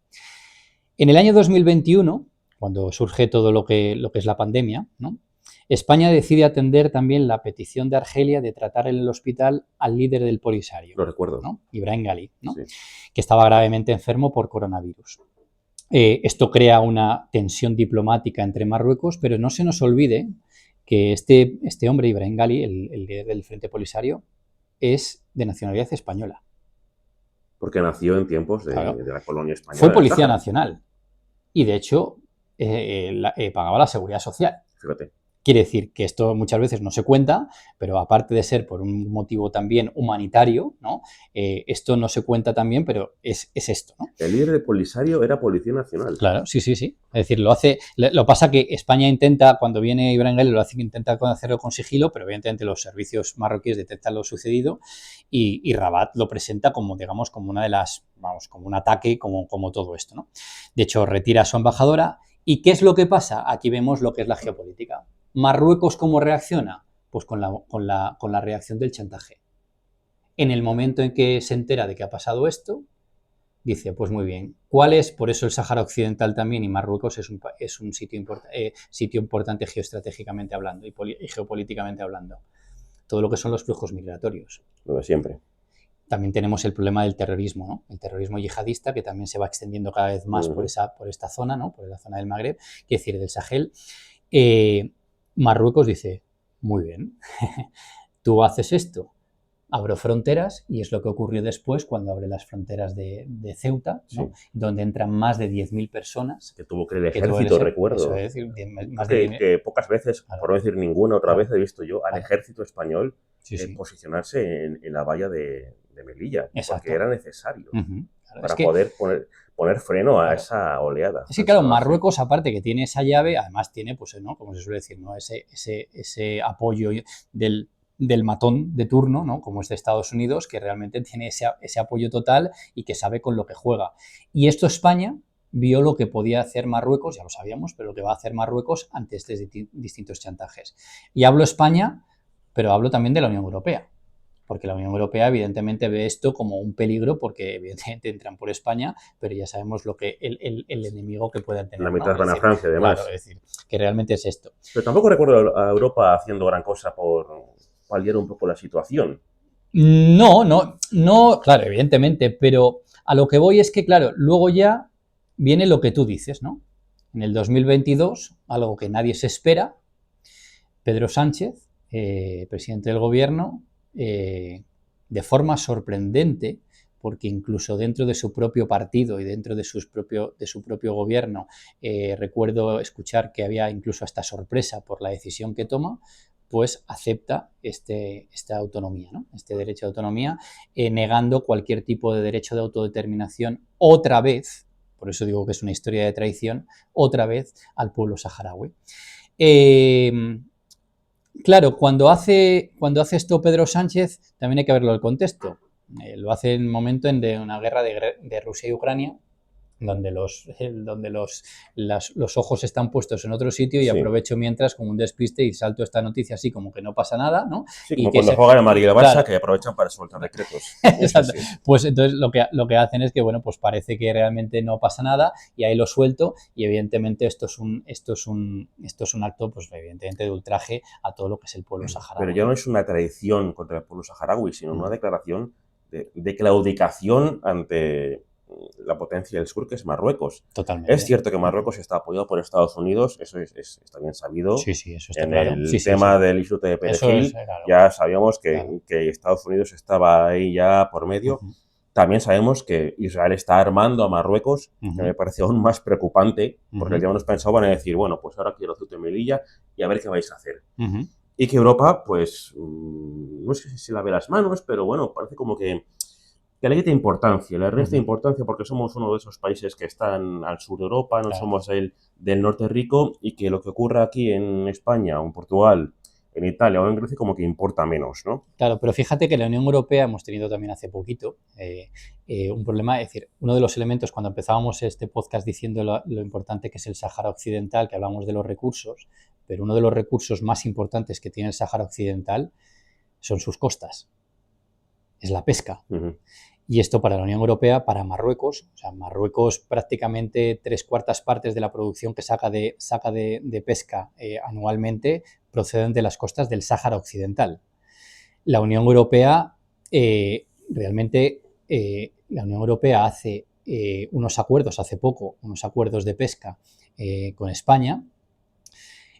En el año 2021, cuando surge todo lo que es la pandemia, ¿no?, España decide atender también la petición de Argelia de tratar en el hospital al líder del Polisario. Lo recuerdo. ¿no?, Ibrahim Ghali, ¿no?, sí, que estaba gravemente enfermo por coronavirus. Esto crea una tensión diplomática entre Marruecos, pero no se nos olvide que este hombre, Ibrahim Ghali, el líder del Frente Polisario, es de nacionalidad española. Porque nació en tiempos Claro. de la colonia española. Fue del policía Sáhara. nacional y, de hecho, pagaba la seguridad social. Fíjate. Quiere decir que esto muchas veces no se cuenta, pero aparte de ser por un motivo también humanitario, ¿no? Esto no se cuenta también, pero es esto, ¿no? El líder del Polisario era Policía Nacional. Claro, sí. Es decir, lo pasa que España cuando viene Ibrahim Gelli, intenta hacerlo con sigilo, pero evidentemente los servicios marroquíes detectan lo sucedido y Rabat lo presenta como, digamos, como una de las, como un ataque, como todo esto, ¿no? De hecho, retira a su embajadora. ¿Y qué es lo que pasa? Aquí vemos lo que es la geopolítica. ¿Marruecos cómo reacciona? Pues con la reacción del chantaje. En el momento en que se entera de que ha pasado esto, dice, pues muy bien, ¿cuál es? Por eso el Sáhara Occidental también y Marruecos es un sitio importante geoestratégicamente hablando y geopolíticamente hablando. Todo lo que son los flujos migratorios. Lo de siempre. También tenemos el problema del terrorismo, ¿no? El terrorismo yihadista, que también se va extendiendo cada vez más por esta zona, ¿no? Por la zona del Magreb, es decir, del Sahel. Marruecos dice, muy bien, tú haces esto, abro fronteras, y es lo que ocurrió después cuando abre las fronteras de Ceuta, ¿no? Sí. Donde entran más de 10.000 personas. Que tuvo que el ejército, recuerdo. Eso es decir, que pocas veces, claro, por no decir ninguna otra vez, he visto yo al ejército español posicionarse en la valla de Melilla, porque era necesario para poder poner freno a esa oleada. Es que, claro, Marruecos, aparte que tiene esa llave, además tiene, pues, ¿no? Como se suele decir, ¿no? Ese apoyo del matón de turno, ¿no? Como es de Estados Unidos, que realmente tiene ese apoyo total y que sabe con lo que juega. Y esto España vio lo que podía hacer Marruecos, ya lo sabíamos, pero lo que va a hacer Marruecos ante estos distintos chantajes. Y hablo España, pero hablo también de la Unión Europea, porque la Unión Europea evidentemente ve esto como un peligro, porque evidentemente entran por España, pero ya sabemos lo que el enemigo que puedan tener. La mitad van a Francia, además. Claro, es decir, que realmente es esto. Pero tampoco recuerdo a Europa haciendo gran cosa por paliar un poco la situación. No, claro, evidentemente, pero a lo que voy es que, claro, luego ya viene lo que tú dices, ¿no? En el 2022, algo que nadie se espera, Pedro Sánchez, presidente del gobierno, de forma sorprendente, porque incluso dentro de su propio partido y dentro de su propio gobierno, recuerdo escuchar que había incluso hasta sorpresa por la decisión que toma, pues acepta esta autonomía, ¿no? Este derecho de autonomía, negando cualquier tipo de derecho de autodeterminación otra vez, por eso digo que es una historia de traición, otra vez al pueblo saharaui. Claro, cuando hace esto Pedro Sánchez, también hay que verlo el contexto. Lo hace en un momento de una guerra de Rusia y Ucrania, donde los ojos están puestos en otro sitio, y aprovecho mientras como un despiste y salto esta noticia así como que no pasa nada, ¿no? Sí, como cuando juegan el Madrid y el Barça, que aprovechan para soltar decretos. Exacto. Pues entonces lo que hacen es que, bueno, pues parece que realmente no pasa nada y ahí lo suelto, y evidentemente esto es un acto, pues evidentemente, de ultraje a todo lo que es el pueblo saharaui. Pero ya no es una traición contra el pueblo saharaui, sino una declaración de claudicación ante la potencia del sur, que es Marruecos. Totalmente. Es cierto que Marruecos está apoyado por Estados Unidos, eso está bien sabido. Sí, eso está en claro. el tema del islote de Perejil, claro, ya sabíamos que Estados Unidos estaba ahí ya por medio. También sabemos que Israel está armando a Marruecos, que me parece aún más preocupante, porque ya nos pensaban en decir, bueno, pues ahora quiero Ceuta y Melilla y a ver qué vais a hacer. Y que Europa, pues, no sé si lave las manos, pero bueno, parece como que le quita importancia, le resta importancia, porque somos uno de esos países que están al sur de Europa, no somos el del norte rico, y que lo que ocurra aquí en España o en Portugal, en Italia o en Grecia, como que importa menos, ¿no? Claro, pero fíjate que la Unión Europea hemos tenido también hace poquito un problema, es decir, uno de los elementos cuando empezábamos este podcast diciendo lo importante que es el Sáhara Occidental, que hablamos de los recursos, pero uno de los recursos más importantes que tiene el Sáhara Occidental son sus costas, es la pesca. Y esto para la Unión Europea, para Marruecos, o sea, Marruecos prácticamente 3/4 partes de la producción que saca de pesca anualmente proceden de las costas del Sáhara Occidental. La Unión Europea realmente la Unión Europea hace unos acuerdos de pesca con España,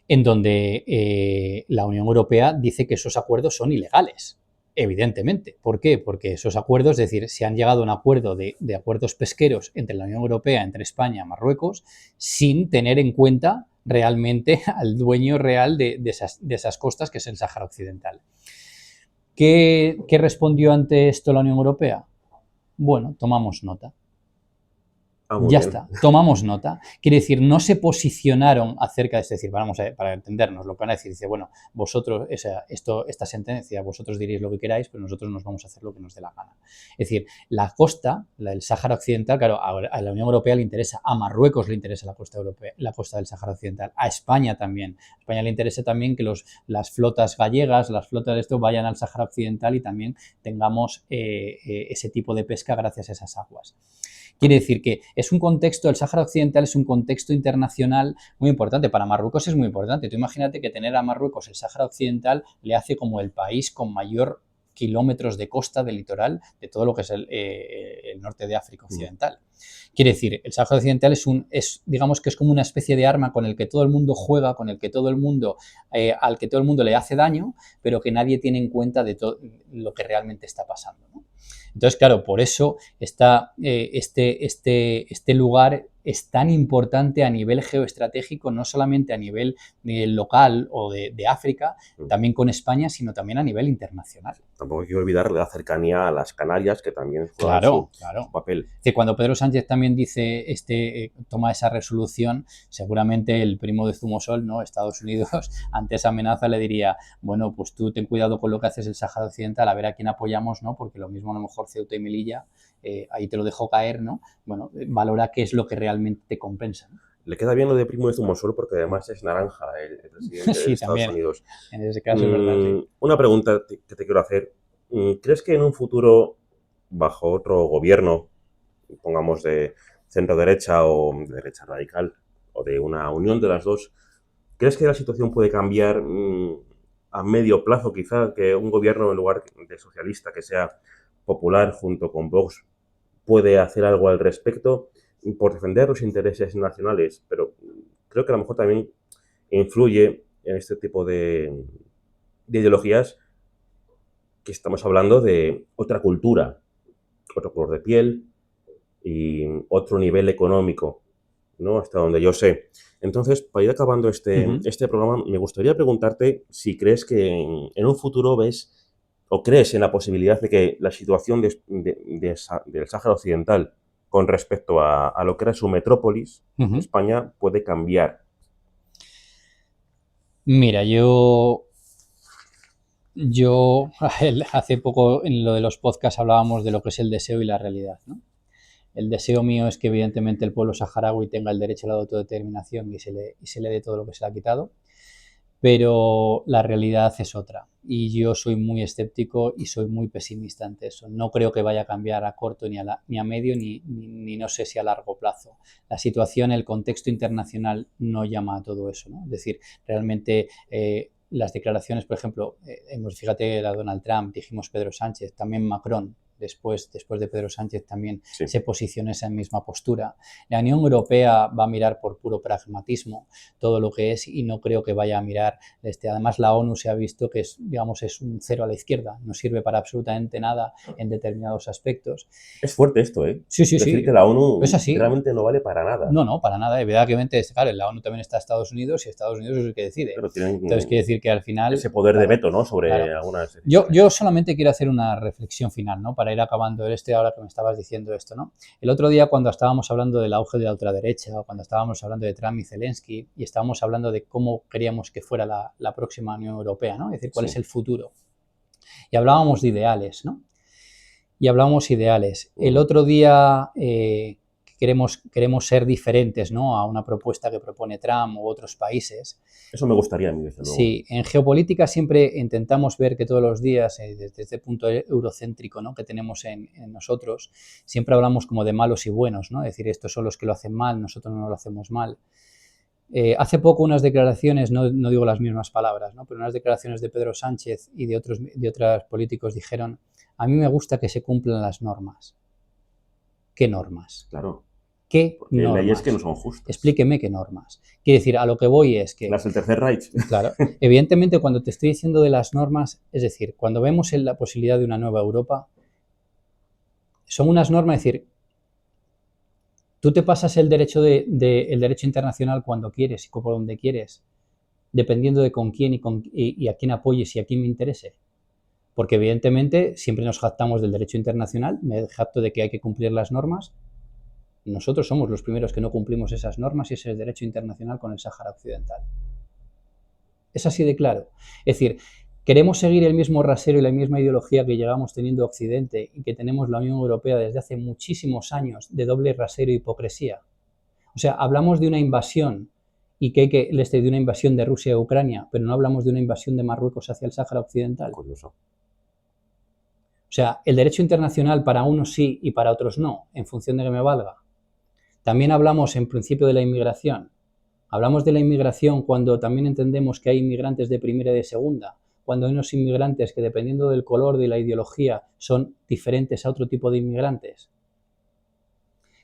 en donde la Unión Europea dice que esos acuerdos son ilegales. Evidentemente. ¿Por qué? Porque esos acuerdos, es decir, se han llegado a un acuerdo de acuerdos pesqueros entre la Unión Europea, entre España y Marruecos, sin tener en cuenta realmente al dueño real de esas costas, que es el Sáhara Occidental. ¿Qué respondió ante esto la Unión Europea? Bueno, tomamos nota. Muy Ya bien. está, tomamos nota. Quiere decir, no se posicionaron acerca de, es decir, vamos a ver, para entendernos, lo que van a decir, dice, bueno, vosotros, esta sentencia, vosotros diréis lo que queráis, pero nosotros nos vamos a hacer lo que nos dé la gana. Es decir, la costa, la del Sáhara Occidental, claro, a la Unión Europea le interesa, a Marruecos le interesa la costa europea, la costa del Sáhara Occidental, a España también. A España le interesa también que las flotas gallegas, las flotas de esto, vayan al Sáhara Occidental y también tengamos ese tipo de pesca gracias a esas aguas. Quiere decir que es un contexto, el Sáhara Occidental es un contexto internacional muy importante. Para Marruecos es muy importante. Tú imagínate que tener a Marruecos el Sáhara Occidental le hace como el país con mayor kilómetros de costa, de litoral, de todo lo que es el norte de África Occidental. Quiere decir, el Sáhara Occidental digamos que es como una especie de arma con el que todo el mundo juega, con el que todo el mundo, al que todo el mundo le hace daño, pero que nadie tiene en cuenta de todo lo que realmente está pasando, ¿no? Entonces, claro, por eso este lugar es tan importante a nivel geoestratégico, no solamente a nivel local o de África, también con España, sino también a nivel internacional. Tampoco hay que olvidar la cercanía a las Canarias, que también juegan su papel. Cuando Pedro Sánchez también dice, toma esa resolución, seguramente el primo de Zumosol, ¿no? Estados Unidos, ante esa amenaza le diría, bueno, pues tú ten cuidado con lo que haces el Sáhara Occidental, a ver a quién apoyamos, ¿no? Porque lo mismo a lo mejor Ceuta y Melilla, ahí te lo dejo caer, ¿no? Bueno, valora qué es lo que realmente te compensa, ¿no? Le queda bien lo de primo de Zumosol porque además es naranja el presidente sí, de Estados también. Unidos. En ese caso es verdad, sí. Una pregunta que te quiero hacer. ¿Crees que en un futuro, bajo otro gobierno, pongamos de centro-derecha o de derecha radical, o de una unión de las dos, crees que la situación puede cambiar a medio plazo quizá, que un gobierno en lugar de socialista que sea popular junto con Vox puede hacer algo al respecto por defender los intereses nacionales? Pero creo que a lo mejor también influye en este tipo de ideologías que estamos hablando de otra cultura, otro color de piel y otro nivel económico, ¿no? Hasta donde yo sé. Entonces, para ir acabando este programa, me gustaría preguntarte si crees que en un futuro ves o crees en la posibilidad de que la situación del Sáhara Occidental con respecto a lo que era su metrópolis, España, puede cambiar. Mira, yo hace poco en lo de los podcasts hablábamos de lo que es el deseo y la realidad, ¿no? El deseo mío es que evidentemente el pueblo saharaui tenga el derecho a la autodeterminación y se le dé todo lo que se le ha quitado, pero la realidad es otra y yo soy muy escéptico y soy muy pesimista ante eso. No creo que vaya a cambiar a corto ni a medio ni no sé si a largo plazo. La situación, el contexto internacional no llama a todo eso, ¿no? Es decir, realmente las declaraciones, por ejemplo, fíjate la Donald Trump, dijimos Pedro Sánchez, también Macron, después de Pedro Sánchez también se posicionó esa misma postura. La Unión Europea va a mirar por puro pragmatismo todo lo que es y no creo que vaya a mirar. Además, la ONU se ha visto que es un cero a la izquierda, no sirve para absolutamente nada en determinados aspectos. Es fuerte esto, ¿eh? Sí. Decir que la ONU realmente no vale para nada. No, para nada. Evidentemente, claro, en la ONU también está Estados Unidos y Estados Unidos es el que decide. Pero tienen Entonces, quiere decir que al final... ese poder de veto, ¿no? Sobre algunas decisiones. Yo solamente quiero hacer una reflexión final, ¿no? Para ir acabando ahora que me estabas diciendo esto, ¿no? El otro día cuando estábamos hablando del auge de la ultraderecha o cuando estábamos hablando de Trump y Zelensky y estábamos hablando de cómo queríamos que fuera la próxima Unión Europea, ¿no? Es decir, cuál es el futuro. Y hablábamos de ideales, ¿no? El otro día queremos ser diferentes, ¿no? A una propuesta que propone Trump u otros países. Eso me gustaría a mí, desde luego. Sí, en geopolítica siempre intentamos ver que todos los días, desde este punto eurocéntrico, ¿no? que tenemos en nosotros, siempre hablamos como de malos y buenos, ¿no? Es decir, estos son los que lo hacen mal, nosotros no lo hacemos mal. Hace poco unas declaraciones, no digo las mismas palabras, ¿no? Pero unas declaraciones de Pedro Sánchez y de otros políticos dijeron: a mí me gusta que se cumplan las normas. ¿Qué normas? Claro. ¿Qué Porque hay leyes normas? que no son justas. Explíqueme qué normas. Quiero decir, a lo que voy es que... Las del Tercer Reich. Claro, evidentemente cuando te estoy diciendo de las normas, es decir, cuando vemos en la posibilidad de una nueva Europa, son unas normas, es decir, tú te pasas el derecho, el derecho internacional cuando quieres y por donde quieres, dependiendo de con quién y a quién apoyes y a quién me interese. Porque evidentemente siempre nos jactamos del derecho internacional, me jacto de que hay que cumplir las normas. Nosotros somos los primeros que no cumplimos esas normas y ese derecho internacional con el Sáhara Occidental. Es así de claro. Es decir, queremos seguir el mismo rasero y la misma ideología que llevamos teniendo Occidente y que tenemos la Unión Europea desde hace muchísimos años de doble rasero e hipocresía. O sea, hablamos de una invasión y de una invasión de Rusia a Ucrania, pero no hablamos de una invasión de Marruecos hacia el Sáhara Occidental. Curioso. O sea, el derecho internacional para unos sí y para otros no, en función de que me valga. También hablamos en principio de la inmigración. Hablamos de la inmigración cuando también entendemos que hay inmigrantes de primera y de segunda, cuando hay unos inmigrantes que dependiendo del color de la ideología son diferentes a otro tipo de inmigrantes.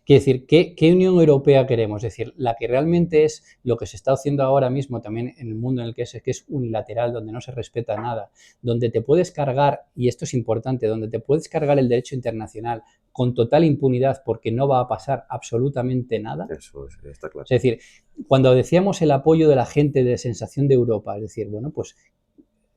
Quiere decir, ¿qué Unión Europea queremos? Es decir, la que realmente es lo que se está haciendo ahora mismo también en el mundo en el que es unilateral, donde no se respeta nada, donde te puedes cargar, y esto es importante, donde te puedes cargar el derecho internacional con total impunidad porque no va a pasar absolutamente nada. Eso está claro. Es decir, cuando decíamos el apoyo de la gente de sensación de Europa, es decir, bueno, pues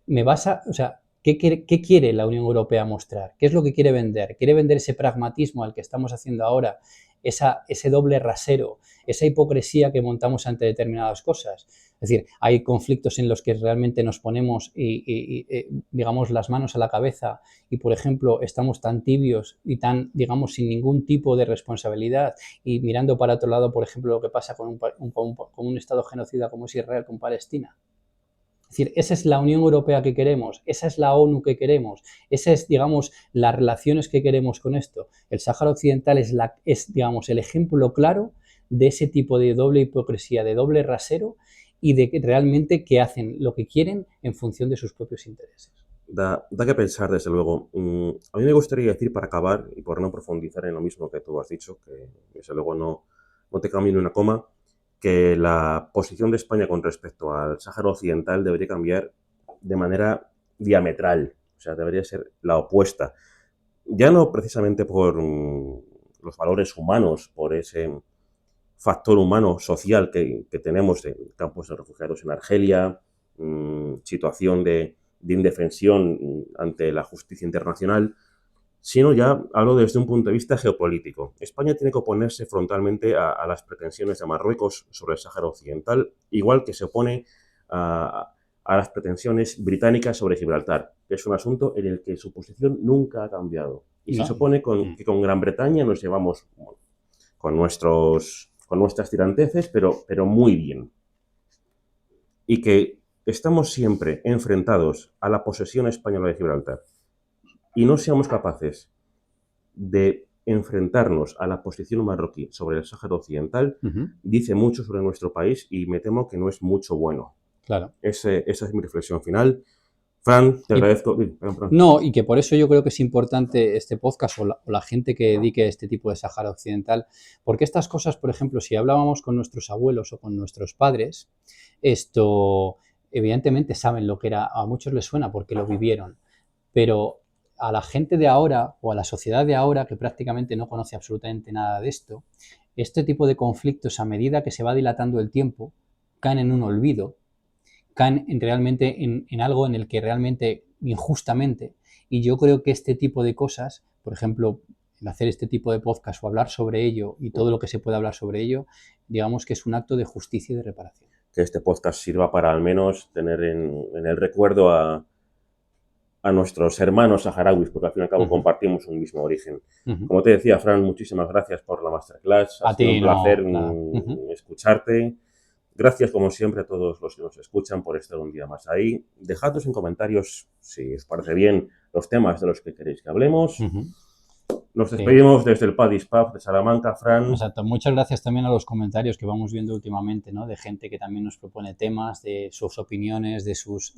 o sea, ¿qué quiere la Unión Europea mostrar? ¿Qué es lo que quiere vender? ¿Quiere vender ese pragmatismo al que estamos haciendo ahora? Ese doble rasero, esa hipocresía que montamos ante determinadas cosas. Es decir, hay conflictos en los que realmente nos ponemos digamos, las manos a la cabeza y, por ejemplo, estamos tan tibios y tan, digamos, sin ningún tipo de responsabilidad y mirando para otro lado, por ejemplo, lo que pasa con un Estado genocida como es Israel con Palestina. Es decir, esa es la Unión Europea que queremos, esa es la ONU que queremos, esa es, digamos, las relaciones que queremos con esto. El Sáhara Occidental es, digamos, el ejemplo claro de ese tipo de doble hipocresía, de doble rasero y de que realmente que hacen lo que quieren en función de sus propios intereses. Da que pensar, desde luego. A mí me gustaría decir, para acabar, y por no profundizar en lo mismo que tú has dicho, que desde luego no te cambio ni una coma, que la posición de España con respecto al Sáhara Occidental debería cambiar de manera diametral, o sea, debería ser la opuesta. Ya no precisamente por los valores humanos, por ese factor humano social que tenemos en campos de refugiados en Argelia, situación de indefensión ante la justicia internacional, sino ya hablo desde un punto de vista geopolítico. España tiene que oponerse frontalmente a las pretensiones de Marruecos sobre el Sáhara Occidental, igual que se opone a las pretensiones británicas sobre Gibraltar, que es un asunto en el que su posición nunca ha cambiado. Y se supone que con Gran Bretaña nos llevamos con nuestras tiranteces, pero muy bien. Y que estamos siempre enfrentados a la posesión española de Gibraltar y no seamos capaces de enfrentarnos a la posición marroquí sobre el Sáhara Occidental, dice mucho sobre nuestro país y me temo que no es mucho bueno. Claro. Esa es mi reflexión final. Fran, te agradezco. No, y que por eso yo creo que es importante este podcast o la gente que dedique a este tipo de Sáhara Occidental, porque estas cosas, por ejemplo, si hablábamos con nuestros abuelos o con nuestros padres, esto evidentemente saben lo que era, a muchos les suena porque lo vivieron, pero a la gente de ahora o a la sociedad de ahora que prácticamente no conoce absolutamente nada de esto, este tipo de conflictos a medida que se va dilatando el tiempo caen en un olvido, caen realmente en algo en el que realmente injustamente, y yo creo que este tipo de cosas, por ejemplo, el hacer este tipo de podcast o hablar sobre ello y todo lo que se puede hablar sobre ello, digamos que es un acto de justicia y de reparación. Que este podcast sirva para al menos tener en el recuerdo a nuestros hermanos saharauis, porque al fin y al cabo compartimos un mismo origen. Como te decía, Fran, muchísimas gracias por la masterclass. Ha sido un placer escucharte. Gracias, como siempre, a todos los que nos escuchan por estar un día más ahí. Dejadnos en comentarios, si os parece bien, los temas de los que queréis que hablemos. Nos despedimos desde el Paddy's Pub de Salamanca, Fran. Exacto. Muchas gracias también a los comentarios que vamos viendo últimamente, ¿no? De gente que también nos propone temas, de sus opiniones, de sus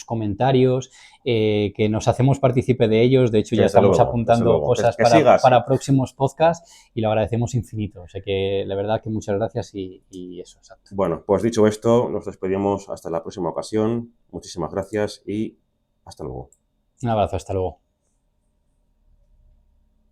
comentarios, que nos hacemos partícipe de ellos. De hecho, ya Desde estamos luego, apuntando cosas que siga así. para próximos podcasts y lo agradecemos infinito. O sea que la verdad que muchas gracias y eso, exacto. Bueno, pues dicho esto, nos despedimos hasta la próxima ocasión. Muchísimas gracias y hasta luego. Un abrazo, hasta luego.